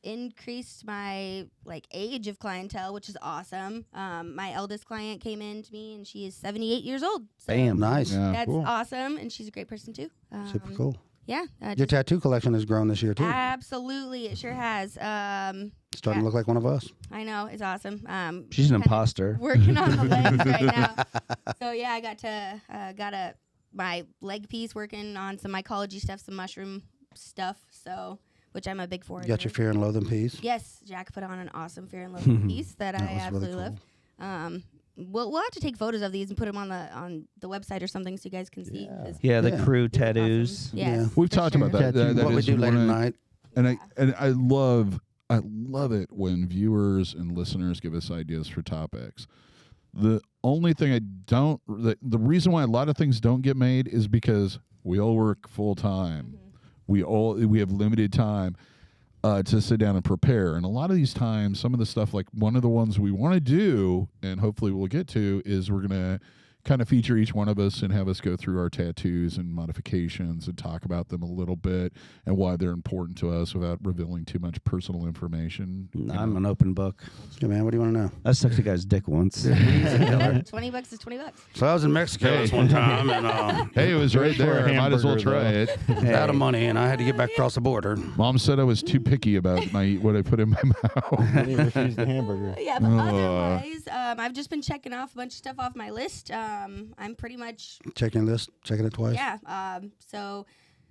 increased my age of clientele, which is awesome. My eldest client came in to me and she is 78 years old. So Bam. Nice. Yeah. That's Cool. awesome, and she's a great person too. Super cool. Yeah. Your just- tattoo collection has grown this year, too. absolutely, it sure has. Starting yeah. to look like one of us. I know, it's awesome. She's an kinda imposter. Working on the legs right now. So yeah, I got my leg piece working on some mycology stuff, some mushroom stuff. So which I'm a big You fan. got your Fear and Loathing piece. Yes, Jack put on an awesome Fear and Loathing piece that I That was absolutely really love. We'll have to take photos of these and put them on the website or something so you guys can see. 'cause Yeah, the Yeah. crew they're tattoos. awesome. Yes, Yeah. We've for talked sure. about that. Tattoo. That What we is do late at one of- night. And I love it when viewers and listeners give us ideas for topics. The only thing the reason why a lot of things don't get made is because we all work full time. We have limited time to sit down and prepare. And a lot of these times, some of the stuff, like one of the ones we want to do, and hopefully we'll get to, is we're going to kind of feature each one of us and have us go through our tattoos and modifications and talk about them a little bit and why they're important to us without revealing too much personal information. I'm an open book. Yeah, man, what do you want to know? I sucked a guy's dick once. $20 is $20. So I was in Mexico this one time, and Hey, it was right for a there. I might as well hamburger, try it. out of money, and I had to get back across the border. Mom said I was too picky about what I put in my mouth. I didn't refuse the hamburger. Yeah, but otherwise, I've just been checking off a bunch of stuff off my list. I'm pretty much Checking it twice. yeah. So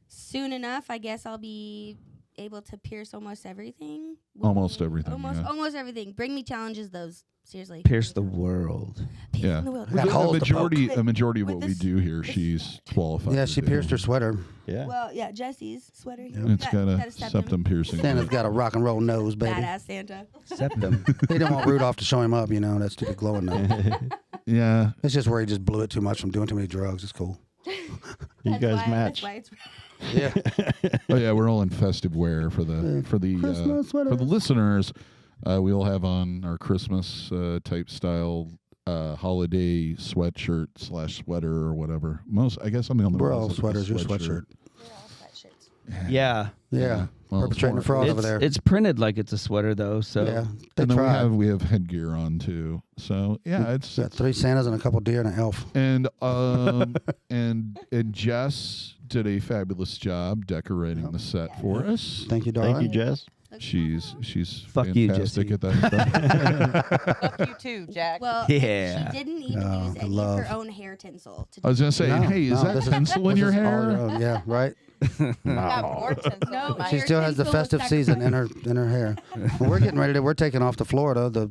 soon enough, I guess I'll be able to pierce almost everything. Almost everything, Almost yeah. almost everything. Bring me challenges, those seriously. Pierce the world. Pierce Yeah. the world. Got holes to poke. A majority of With what we this- do here, this- she's qualified. Yeah, to she do. pierced her sweater. Yeah. Well, yeah, Jesse's sweater. It's got a septum piercing. Santa's got a rock and roll nose, baby. Badass Santa. Septum. He didn't want Rudolph to show him up, you know, that stupid glowing nose. Yeah. It's just where he just blew it too much from doing too many drugs. It's cool. You guys match. That's why it's Yeah. Oh yeah, we're all in festive wear for the Christmas sweater. for the listeners. We'll have on our Christmas type style holiday sweatshirt / sweater or whatever. I guess I'm the only We're one. all that's like a sweaters. Your sweatshirt. Yeah. Yeah. Well, Perpetrating a fraud over It's, there. it's printed like it's a sweater though, so Yeah. They And then tried. we have headgear on too. So yeah, it's Got 3 Santas and a couple deer and an elf. and and Jess did a fabulous job decorating the set for us. Thank you, darling. Thank you, Jess. She's Fuck you, fantastic Jesse. at that stuff. Fuck you too, Jack. well, Yeah. she didn't even Oh, use the any love. of her own hair tinsel. To I was gonna say, No, hey, is no, that this pencil in this your is all hair? own. Yeah, right. Got more tinsel No, in my She hair still has the tinsel was festive season in her hair. Well, we're getting ready to. We're taking off to Florida.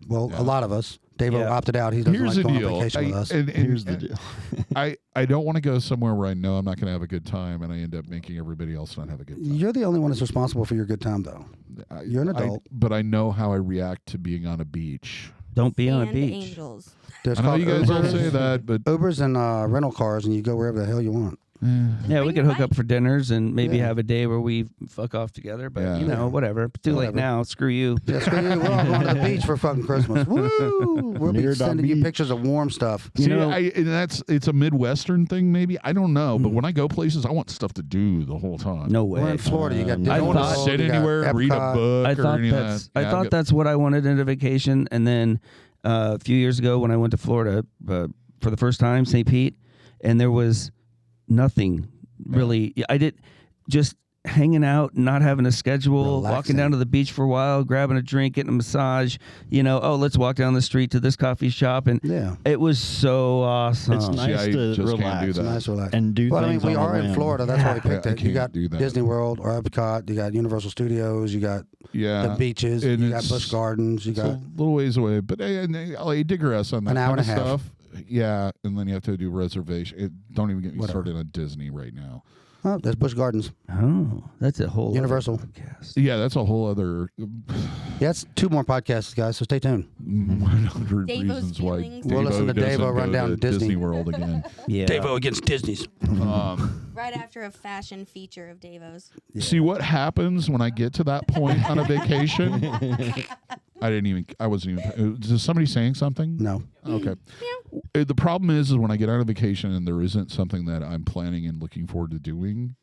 A lot of us. DaVo Yeah. opted out. He doesn't Here's like the going on deal. vacation with us. And Here's the deal. I don't want to go somewhere where I know I'm not going to have a good time, and I end up making everybody else not have a good time. You're the only one that's responsible for your good time, though. You're an adult. but I know how I react to being on a beach. don't be on a Sand beach. Angels. There's I know called you guys all Ubers, say that, but Ubers and rental cars, and you go wherever the hell you want. Yeah, we could hook up for dinners and maybe Yeah. have a day where we fuck off together. But Yeah. you know, whatever. It's too late now. Screw you. Yeah, screw you. We're all going to the beach for fucking Christmas. Woo! We'll be sending you pictures of warm stuff. See, and it's a Midwestern thing, maybe. I don't know, but when I go places, I want stuff to do the whole time. No way. We're in Florida. You got I Disney I don't want to World, sit you got anywhere, read a Epcot. book, I or thought any of that's that. I thought that's what I wanted in a vacation, and then a few years ago when I went to Florida for the first time, St. Pete, and there was nothing really. I did just hanging out, not having a schedule, Relaxing. walking down to the beach for a while, grabbing a drink, getting a massage. You know, let's walk down the street to this coffee shop, and Yeah. it was so awesome. It's nice I to just can't do relax that. Nice, relax. and do Well, I things mean, we on the are in whim. Florida. That's why we Yeah, picked I it. You can't got do that. Disney World or Epcot. You got Universal Studios. You got the beaches. and You got it's- Busch Gardens. You It's got a little ways away, but I digress on that An hour kind of and a half. stuff. Yeah, and then you have to do reservation. Don't even get me Whatever. started on Disney right now. there's Busch Gardens. Oh, that's a whole other Universal. podcast. Yeah, that's a whole other Yeah, that's 2 more podcasts, guys. So stay tuned. 100 Davo's reasons why feelings. We'll listen to doesn't Davo run go down to Disney. Disney World again. Yeah. Davo against Disney's. Right after a fashion feature of Davo's. See what happens when I get to that point on a vacation? I wasn't even. Is somebody saying something? No. Okay. The problem is when I get on a vacation and there isn't something that I'm planning and looking forward to doing.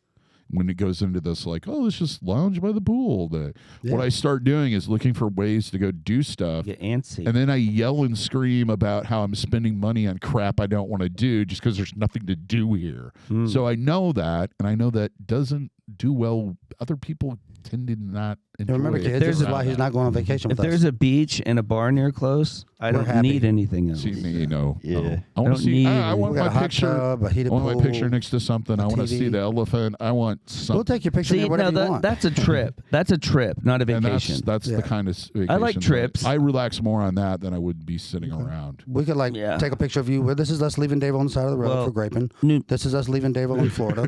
When it goes into this, like, let's just lounge by the pool all day. Yeah. What I start doing is looking for ways to go do stuff. Get antsy. And then I yell and scream about how I'm spending money on crap I don't want to do just because there's nothing to do here. So I know that, and I know that doesn't do well. Other people tend to not enjoy Remember, it. kids, this is why he's not going on vacation If with there's us. a beach and a bar near close, I We're don't happy. need anything else. See me, no. Yeah. no. I Don't want to see. need I want We got my a hot picture. tub, a heated I want my pool, picture next to something. I want to TV. see the elephant. I want something. We'll take your picture See, there, whatever you want. that's a trip. That's a trip, not a and vacation. that's Yeah. the kind of vacation I like that trips. I relax more on that than I would be sitting around. We could Yeah. take a picture of you. Well, this is us leaving Davo on the side of the road Well, for graping. New- This is us leaving Davo in Florida.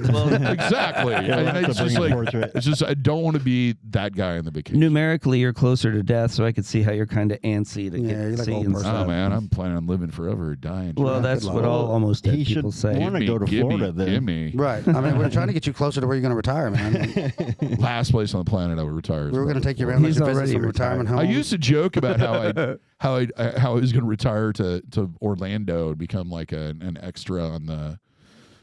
Exactly. we'll have it's to just bring a like portrait. it's just I don't want to be that guy on the vacation. Numerically, you're closer to death, so I could see how you're kind of antsy to Yeah, get you're like see an old and person. Oh stuff. man, I'm planning on living forever or dying. Well, Yeah, that's good what luck. all almost dead He people should say. want to go to Florida then. Give me. Right. I mean, we're trying to get you closer to where you're going to retire, man. Last place on the planet I would retire. is We were going to probably take you Florida. around, let He's you visit already some retirement retired. homes. I used to joke about how I was going to retire to Orlando and become like an extra on the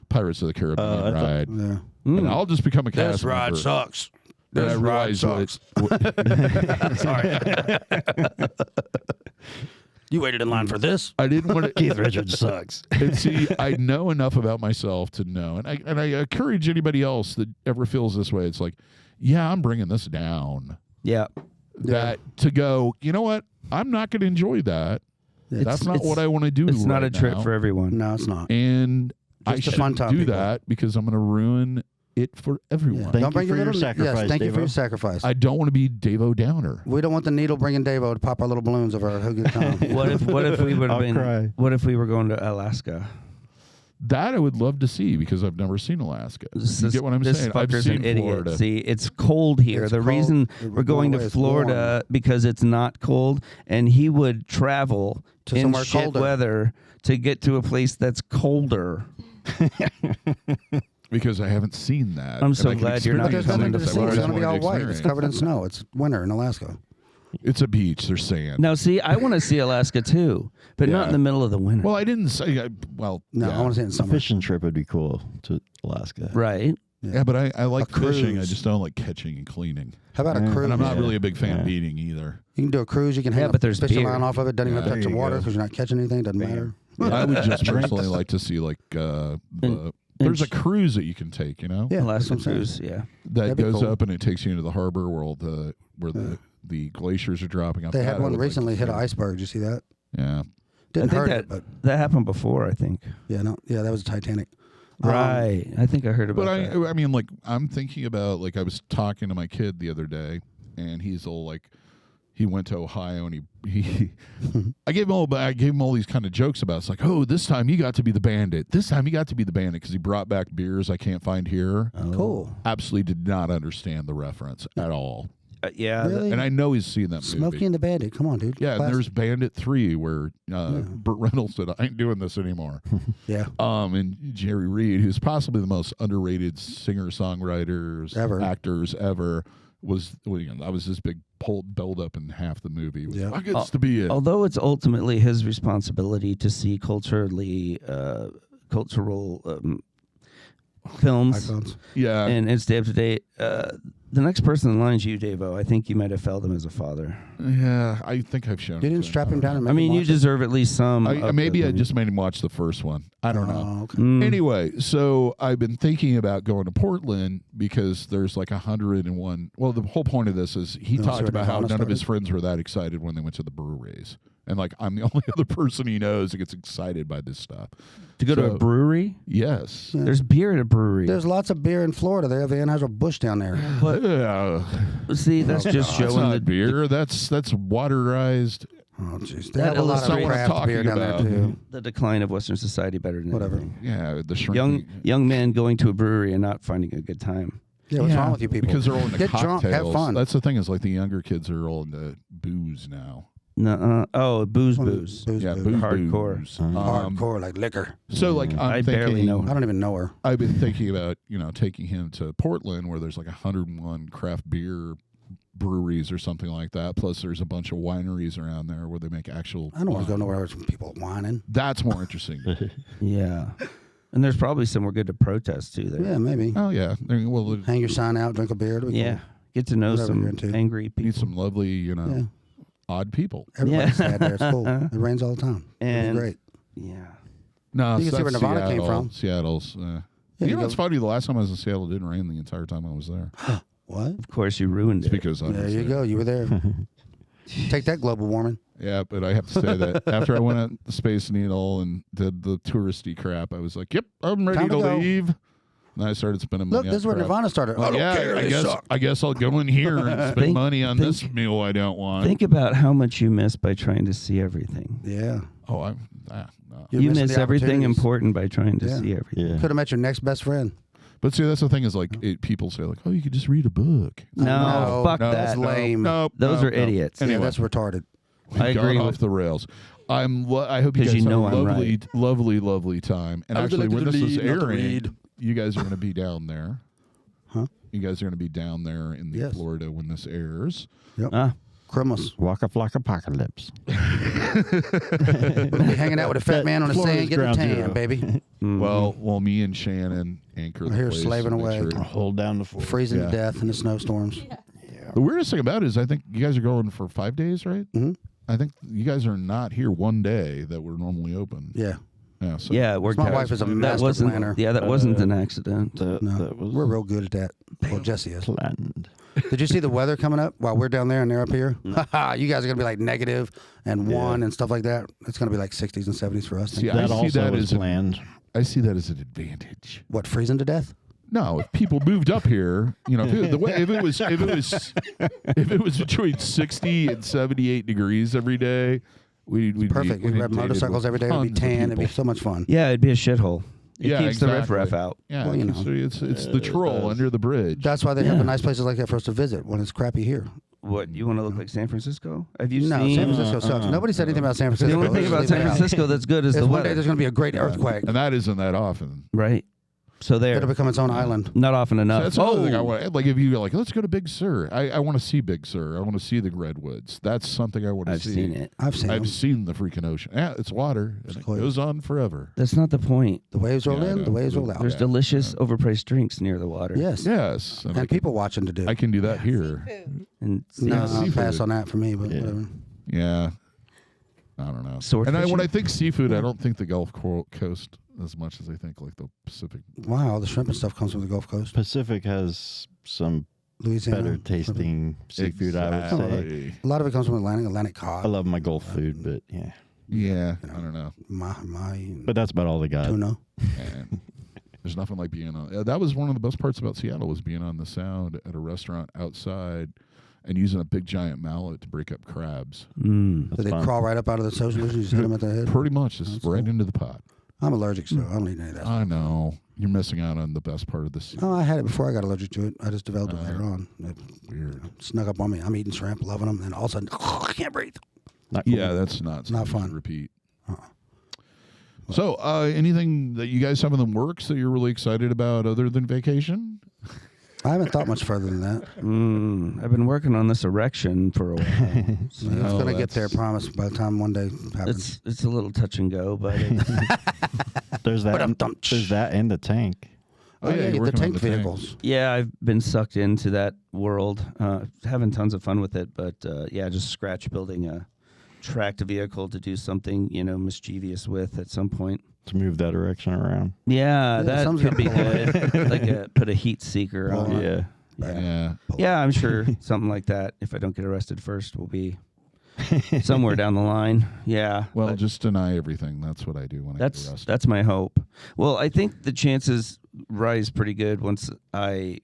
Pirates of the Caribbean I thought- ride. Yeah. And I'll just become a cast member. sucks. Then I realized Sorry. You waited in line for this? I didn't want to. Keith Richards sucks. And see, I know enough about myself to know, and I encourage anybody else that ever feels this way. It's like, yeah, I'm bringing this down. Yeah. That to go, you know what? I'm not going to enjoy that. That's not what I want to do. It's not right a trip now. for everyone. No, it's not. And I Just a fun shouldn't time, do people. that because I'm going to ruin it for everyone. Thank Don't you bring for your your little sacrifice, Yes, thank you for Davo. your sacrifice. I don't want to be Davo Downer. We don't want the needle bringing Davo to pop our little balloons of our good time. What if we would have I'll been? cry. What if we were going to Alaska? That I would love to see because I've never seen Alaska. You get what I'm this saying? I've fucker's seen an idiot. Florida. See, it's cold here. It's the cold. reason We're we're going going to away, it's Florida because it's not cold, and he would travel To in somewhere shit colder. weather to get to a place that's colder. Because I haven't seen that. I'm And so I can glad you're not But there's experience nothing something to that see. I It's going to be all wanted to white. It's experience. covered in snow. It's winter in Alaska. It's a beach. There's sand. Now, see, I want to see Alaska too, but not Yeah. in the middle of the winter. Well, I didn't say. No, yeah. I want to see it in A summer. fishing trip would be cool to Alaska. Right? Yeah, but I like A fishing. I cruise. just don't like catching and cleaning. How about a Yeah. cruise? And I'm not Yeah. really a big fan of Yeah. eating either. You can do a cruise. You can hang Yeah, a but there's fishing beer. line off of it. Doesn't even Yeah, touch there the you water go. because you're not catching anything. Doesn't matter. I would just Drinks. personally like to see like there's a cruise that you can take. You know, Yeah, Alaska that's what I'm cruise, yeah. that That'd be goes cool. up and it takes you into the harbor where the glaciers are dropping off. They That had I one would like recently to hit an see. iceberg. Did you see that? Yeah. Didn't I think hurt that it, but that happened before. I think. yeah, that was Titanic. Right. I think I heard about But that. I mean, like, I'm thinking about, like, I was talking to my kid the other day, and he's all like, he went to Ohio, and he I gave him all these kind of jokes about. It's like, oh, this time you got to be the bandit. This time you got to be the bandit because he brought back beers I can't find here. Cool. Absolutely did not understand the reference at all. Yeah. Really? And I know he's seen that movie. Smokey and the Bandit. Come on, dude. Yeah, and Classic. there's Bandit 3 where Burt Reynolds said, I ain't doing this anymore. Yeah. And Jerry Reed, who's possibly the most underrated singer-songwriters, actors ever, was that was this big build up in half the movie. It was, Yeah. I gets to be it. Although it's ultimately his responsibility to see cultural films iPhones. Yeah. and stay up to date. The next person in line is you, DaVo. I think you might have failed him as a father. Yeah, I think I've shown You it didn't to strap him down and make I mean, him you watch it? deserve at least some. Maybe I just made him watch the first one. I don't know. Oh, okay. Anyway, so I've been thinking about going to Portland because there's like 101. Well, the whole point of this is he You wanna see talked where about how Nirvana none of his started? friends were that excited when they went to the breweries. And like, I'm the only other person he knows that gets excited by this stuff. to go to a So- brewery. Yes. There's beer at a brewery. There's lots of beer in Florida. They have the Anheuser-Busch down there. But Yeah. see, that's just That's showing not the beer. That's waterized. Oh, jeez. They That have a lot illustrates of what I'm craft beer talking down there, about. too. the decline of Western society better than Whatever. anything. Yeah, the shrinking. Young men going to a brewery and not finding a good time. Yeah, what's wrong with you people? Because they're all into Get cocktails. drunk, have fun. That's the thing is like the younger kids are all into booze now. Nuh-uh. Oh, booze. Booze, Yeah, booze. booze. Hardcore. booze. Hardcore, like liquor. So like I'm I thinking, barely know I don't even know her. I've been thinking about taking him to Portland where there's like 101 craft beer breweries or something like that. Plus there's a bunch of wineries around there where they make actual. I don't want to go wine. nowhere with some people whining. That's more interesting. Yeah. And there's probably somewhere good to protest too there. Yeah, maybe. Oh yeah. Well, Hang your sign out, drink a beer. It'll be Yeah. cool. Get to know Whatever you're some into. angry need people. some lovely, Yeah. odd people. Everybody's Yeah. sad there. It's cool. It rains all the time. It'll And- be great. Yeah. No, You can see where that's Nirvana came Seattle. from. Seattle's. Yeah, you you know, go- it's funny. The last time I was in Seattle, it didn't rain the entire time I was there. What? Of course, you ruined It's it. because I There was you there. go. You were there. Take that, global warming. Yeah, but I have to say that after I went out the Space Needle and did the touristy crap, I was like, "Yep, I'm ready Time to to go. leave." And I started spending money. Look, this is where on crap. Nirvana started. Well, I don't yeah, care. I They guess suck. I guess I'll go in here and spend Think- money on think- this meal I don't want. Think about how much you miss by trying to see everything. Yeah. Oh, no. You're You missing miss the everything opportunities. important by trying to Yeah. see everything. Yeah. Could have met your next best friend. But see, that's the thing is like people say like, "Oh, you could just read a book." No, fuck no, that. That's lame. No, Those no, are no. idiots. Anyway, Yeah, that's retarded. I Gone agree off with- the rails. I hope you 'Cause guys you have know a I'm lovely, right. lovely, lovely time. And I would actually, like when to this is lead, not to airing, read. you guys are going to be down there. Huh? You guys are going to be down there in Yes. Florida when this airs. Ah, Criminals. Waka flocka apocalypse. We'll be hanging out with a fat man on the Florida's sand, getting a ground tan, zero. baby. mhm. Well, me and Shannon anchor the I hear place slaving and make away. sure- Hold down the fort. Freezing Yeah. to death in the snowstorms. The weirdest thing about it is I think you guys are going for 5 days, right? Mhm. I think you guys are not here one day that we're normally open. Yeah. Yeah. So yeah, it worked My out. wife is a That master wasn't. planner. Yeah, that wasn't an accident. That was We're real good at that. Well, Jesse is. planned. Did you see the weather coming up while we're down there and they're up here? You guys are going to be like negative and 1 and stuff like that. It's going to be like 60s and 70s for us. See, That I see also that was as planned. I see that as an advantage. What, freezing to death? No, if people moved up here, if it was between 60 and 78 degrees every day, we'd Perfect. Be We'd ride motorcycles every day. It'd be tons of tan. It'd be people. so much fun. Yeah, it'd be a shithole. It Yeah, keeps the exactly. riffraff out. Yeah, Well, you know. so it's the troll under the bridge. That's why they have Yeah. the nice places like that for us to visit when it's crappy here. What, you want to look like San Francisco? Have you No, seen? San Francisco sucks. Nobody said anything about San The Francisco. only thing Let's about leave San that out. Francisco that's good is Is the one day weather. there's going to be a great earthquake. and that isn't that often. Right. So there. It'll become its own island. Not often So enough. that's another thing I want. Like if you go like, let's go to Big Sur. I want to see Big Sur. I want to see the redwoods. That's something I want to I've see. seen it. I've seen them. I've seen the freaking ocean. Yeah, it's water. And it clear. goes on forever. That's not the point. The waves roll Yeah, I in, know. the waves roll out. There's Yeah. delicious, overpriced drinks near the water. Yes. Yes, and I And can, people watching to do. I can do that here. And No, Yeah, I'll seafood. pass on that for me, but Yeah. whatever. Yeah, I don't know. Sword And when fishing? I think seafood, I don't think the Gulf Coast as much as I think like the Pacific. Wow, all the shrimp and stuff comes from the Gulf Coast. Pacific has some Louisiana. better tasting seafood, I would say. Exactly. A lot of it comes from Atlantic cod. I love my Gulf food, but yeah. Yeah, I don't know. My But that's about all they got. tuna. And there's nothing like being on. That was one of the best parts about Seattle was being on the Sound at a restaurant outside and using a big giant mallet to break up crabs. Mm. So That's they fun. crawl right up out of the social. You just hit them at the head. Pretty much, just That's right cool. into the pot. I'm allergic, so I don't eat any of that. I know. You're missing out on the best part of this. Oh, I had it before I got allergic to it. I just developed it later on. It Weird. snuck up on me. I'm eating shrimp, loving them, and all of a sudden, I can't breathe. Not cool. Yeah, that's not fun. To repeat. So, anything that you guys have in the works that you're really excited about other than vacation? I haven't thought much further than that. I've been working on this erection for a while. So it's going to get there, promise, by the time one day happens. It's a little touch and go, but There's that in the tank. Oh, yeah, you're the working on tank the tank. vehicles. yeah, I've been sucked into that world, having tons of fun with it. But yeah, just scratch building a tracked vehicle to do something mischievous with at some point. To move that erection around. Yeah, that sounds could be good. good. Like put a heat seeker on it. Yeah. Yeah, I'm sure something like that. If I don't get arrested first, will be somewhere down the line. Yeah. Well, but just deny everything. That's what I do when I get arrested. that's my hope. Well, I think the chances rise pretty good once I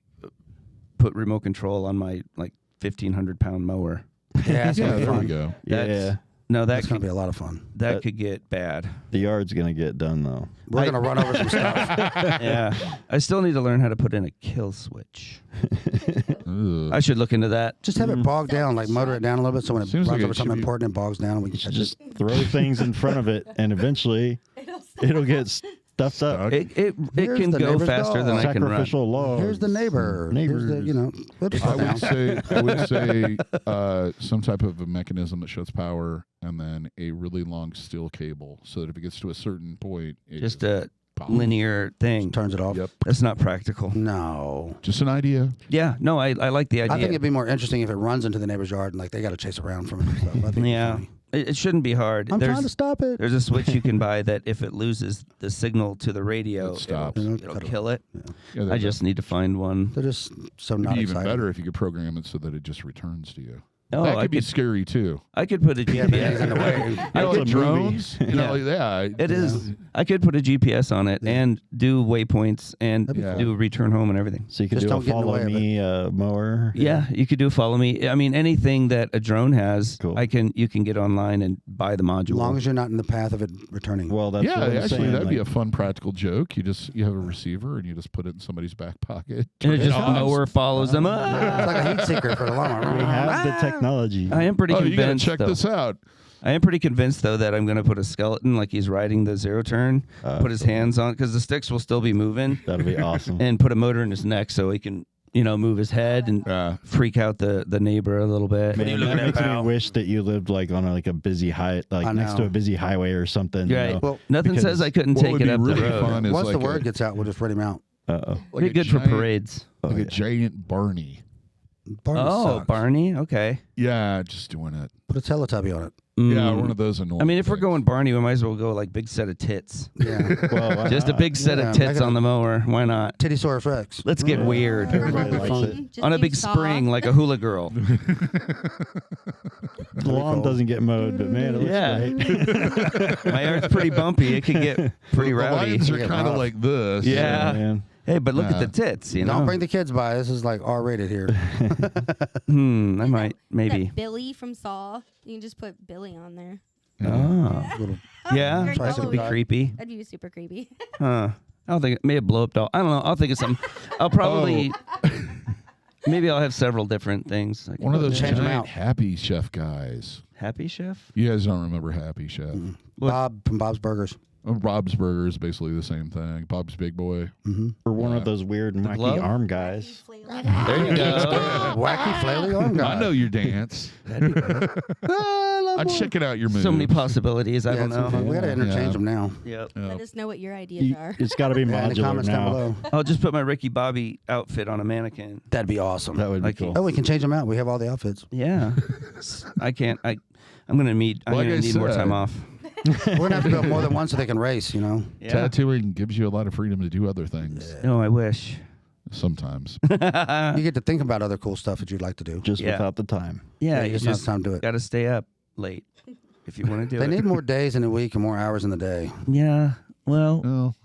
put remote control on my 1,500-pound mower. Yeah, it's Yeah, going to be there we fun. go. Yeah. No, That's going to be a lot of fun. that could get bad. The yard's going to get done, though. We're going to run over some stuff. Yeah. I still need to learn how to put in a kill switch. Ugh. I should look into that. Just have it bogged down, like motor it down a little bit so when it Seems runs like over it something should be- important, it bogs down and we can catch Just it. throw things in front of it, and eventually it'll get stuffed up. Stuck. It Here's can the go neighbor's faster dog. than I can run. Sacrificial law. Here's the neighbor. Here's the, we'll just slow down. I would say some type of a mechanism that shuts power, and then a really long steel cable, so that if it gets to a certain point, it Just a pops. linear thing. Turns it off. Yep. That's not practical. No. Just an idea. Yeah, no, I like the idea. I think it'd be more interesting if it runs into the neighbor's yard and they got to chase around from it and stuff. I think it'd be Yeah. funny. It shouldn't be hard. I'm trying to stop it. There's a switch you can buy that if it loses the signal to the radio, It stops. it'll kill it. Yeah, I just need to find one. They're just so It'd not be even excited. better if you could program it so that it just returns to you. Oh, that I could be could scary too. I could put a Yeah, but he's in the GPS. way. You know, It's a like movie. drones. You know, Yeah. like, It is. I could put a GPS on it and do waypoints and That'd be cool. do a return home and everything. So you can Just do a don't get in the follow way of me mower. Yeah, you could do follow me. I mean, anything that a drone has, Cool. you can get online and buy the module. As long as you're not in the path of it returning. Well, that's yeah, what I'm actually, saying. that'd be a like, fun practical joke. You have a receiver and you just put it in somebody's back pocket. and it Turn just on. mower follows them. It's like a heat seeker for the we lawnmower. have the technology. I am pretty Oh, you gotta convinced. check though. this out. I am pretty convinced though that I'm going to put a skeleton like he's riding the zero turn, put his hands on because the sticks will still be moving, That'll be awesome. and put a motor in his neck so he can move his head and freak out the neighbor a little bit. Man, that makes me wish that you lived like on a busy next to a busy highway or something. you Right. know? Well, Nothing because says I couldn't What take would it be up really the road. fun is Once like the word gets out, we'll just rent him out. Uh-oh. like Be a good for giant- parades. Like a yeah. giant Barney. Barney Oh, sucks. Barney. Okay. Yeah, just doing it. Put a Teletubby on it. Yeah, Mm. one of those annoying. I mean, if we're things. going Barney, we might as well go like big set of tits. Yeah. Well, why Just a not? big set Yeah, of tits make it on the mower. Why not? Tittysaurus Rex. Let's get weird. Everybody likes it. Just On a do big Saw. spring like a hula girl. The lawn doesn't get mowed, but man, it looks Yeah. great. My yard's pretty bumpy. It could get pretty the rowdy. lines are Get kind of rough. like this. Yeah. man. Hey, but look at the Yeah. tits, you know? Don't bring the kids by. This is like R-rated here. I might, maybe. That Billy from Saw. You can just put Billy on there. Oh. Little Yeah, Very that would be Halloween. creepy. That'd be super creepy. Huh. I don't think, maybe a blow up doll. I don't know. I'll think of something. I'll probably, maybe I'll have several different things. I can One of put those in. Change 'em giant out. Happy Chef guys. Happy Chef? You guys don't remember Happy Chef? What? Bob from Bob's Burgers. Rob's Burger is basically the same thing. Bob's Big Boy. Or one of those weird wacky glove? arm guys. There you go. Wacky flaily arm guy. I know your dance. I'd check it out your moves. So many possibilities. I Yeah, don't it's so fun. know. We got to interchange them now. Yep. Let us know what your ideas are. It's got to be Yeah, in the modular comments down now. below. I'll just put my Ricky Bobby outfit on a mannequin. That'd be awesome. That would be Like- cool. Oh, we can change them out. We have all the outfits. Yeah. I can't. I'm gonna need. I'm Like gonna I need more said. time off. We're gonna have to build more than one so they can race. You know. Yeah. Tattooing gives you a lot of freedom to do other things. No, I wish. Sometimes. You get to think about other cool stuff that you'd like to do. Just Yeah. without the time. Yeah, you you just have just time to do it. got to stay up late if you want to do They it. need more days in a week and more hours in the day. Yeah. Well, Well,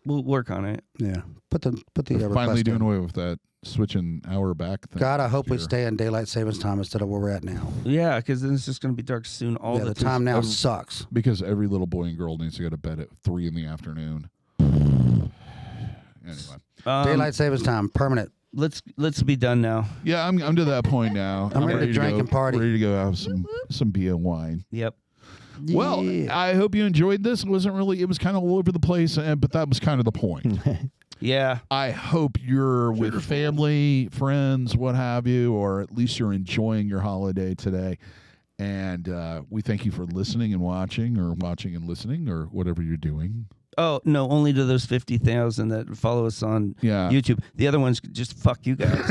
we'll work on it. Yeah. Put the we're finally request doing in. away with that switching hour back thing. God, I hope we here. stay in daylight savings time instead of where we're at now. Yeah, because then it's just going to be dark soon. All The time now sucks. Because every little boy and girl needs to go to bed at 3 in the afternoon. Anyway. Daylight savings time, permanent. Let's be done now. Yeah, I'm to that point now. I'm ready to drink go, and party. Ready to go have some beer and wine. Yep. Well, I hope you enjoyed this. It was kind of all over the place, but that was kind of the point. Yeah. I hope you're with family, friends, what have you, or at least you're enjoying your holiday today. And we thank you for listening and watching and listening, or whatever you're doing. Oh, no, only to those 50,000 that follow us on YouTube. The other ones, just fuck you guys.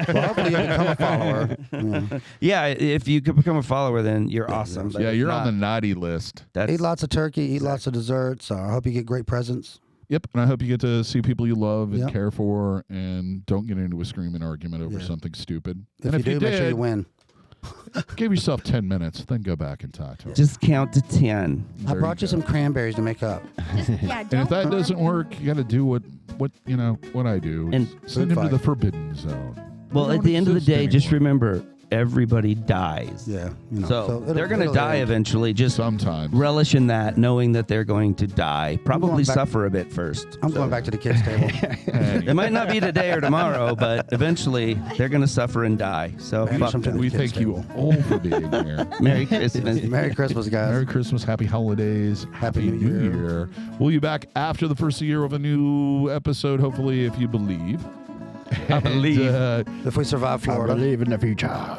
Well, hopefully you'll become a follower. Yeah, if you could become a follower, then you're awesome. But you're on the naughty list. Eat lots of turkey, eat lots of desserts. I hope you get great presents. Yep, and I hope you get to see people you love and care for, and don't get into a screaming argument over something stupid. If you do, make sure you win. Give yourself 10 minutes, then go back and talk to them. Just count to 10. I brought you some cranberries to make up. And if that doesn't work, you got to do what I do. And send him to the forbidden zone. Well, at the end of the day, just remember, everybody dies. Yeah. So they're going to die eventually. Just sometimes relish in that, knowing that they're going to die. Probably suffer a bit first. I'm going back to the kids' table. It might not be today or tomorrow, but eventually they're going to suffer and die. So fuck them. We thank you all for being here. Merry Christmas. Merry Christmas, guys. Merry Christmas. Happy holidays. Happy New Year. We'll be back after the first year of a new episode, hopefully, if you believe. I believe. If we survive Florida. I believe in the future.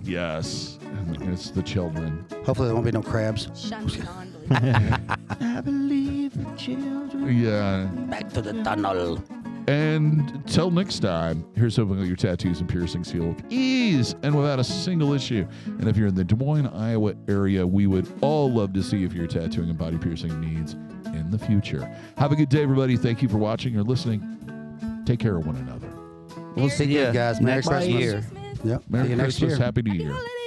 Yes. And it's the children. Hopefully there won't be no crabs. I believe the children. Yeah. Back to the tunnel. And till next time, here's hoping that your tattoos and piercings heal with ease and without a single issue. And if you're in the Des Moines, Iowa area, we would all love to see if your tattooing and body piercing needs in the future. Have a good day, everybody. Thank you for watching or listening. Take care of one another. We'll see you guys. Merry next Christmas. year. Yep. Merry See you next Christmas. year. Happy New Year.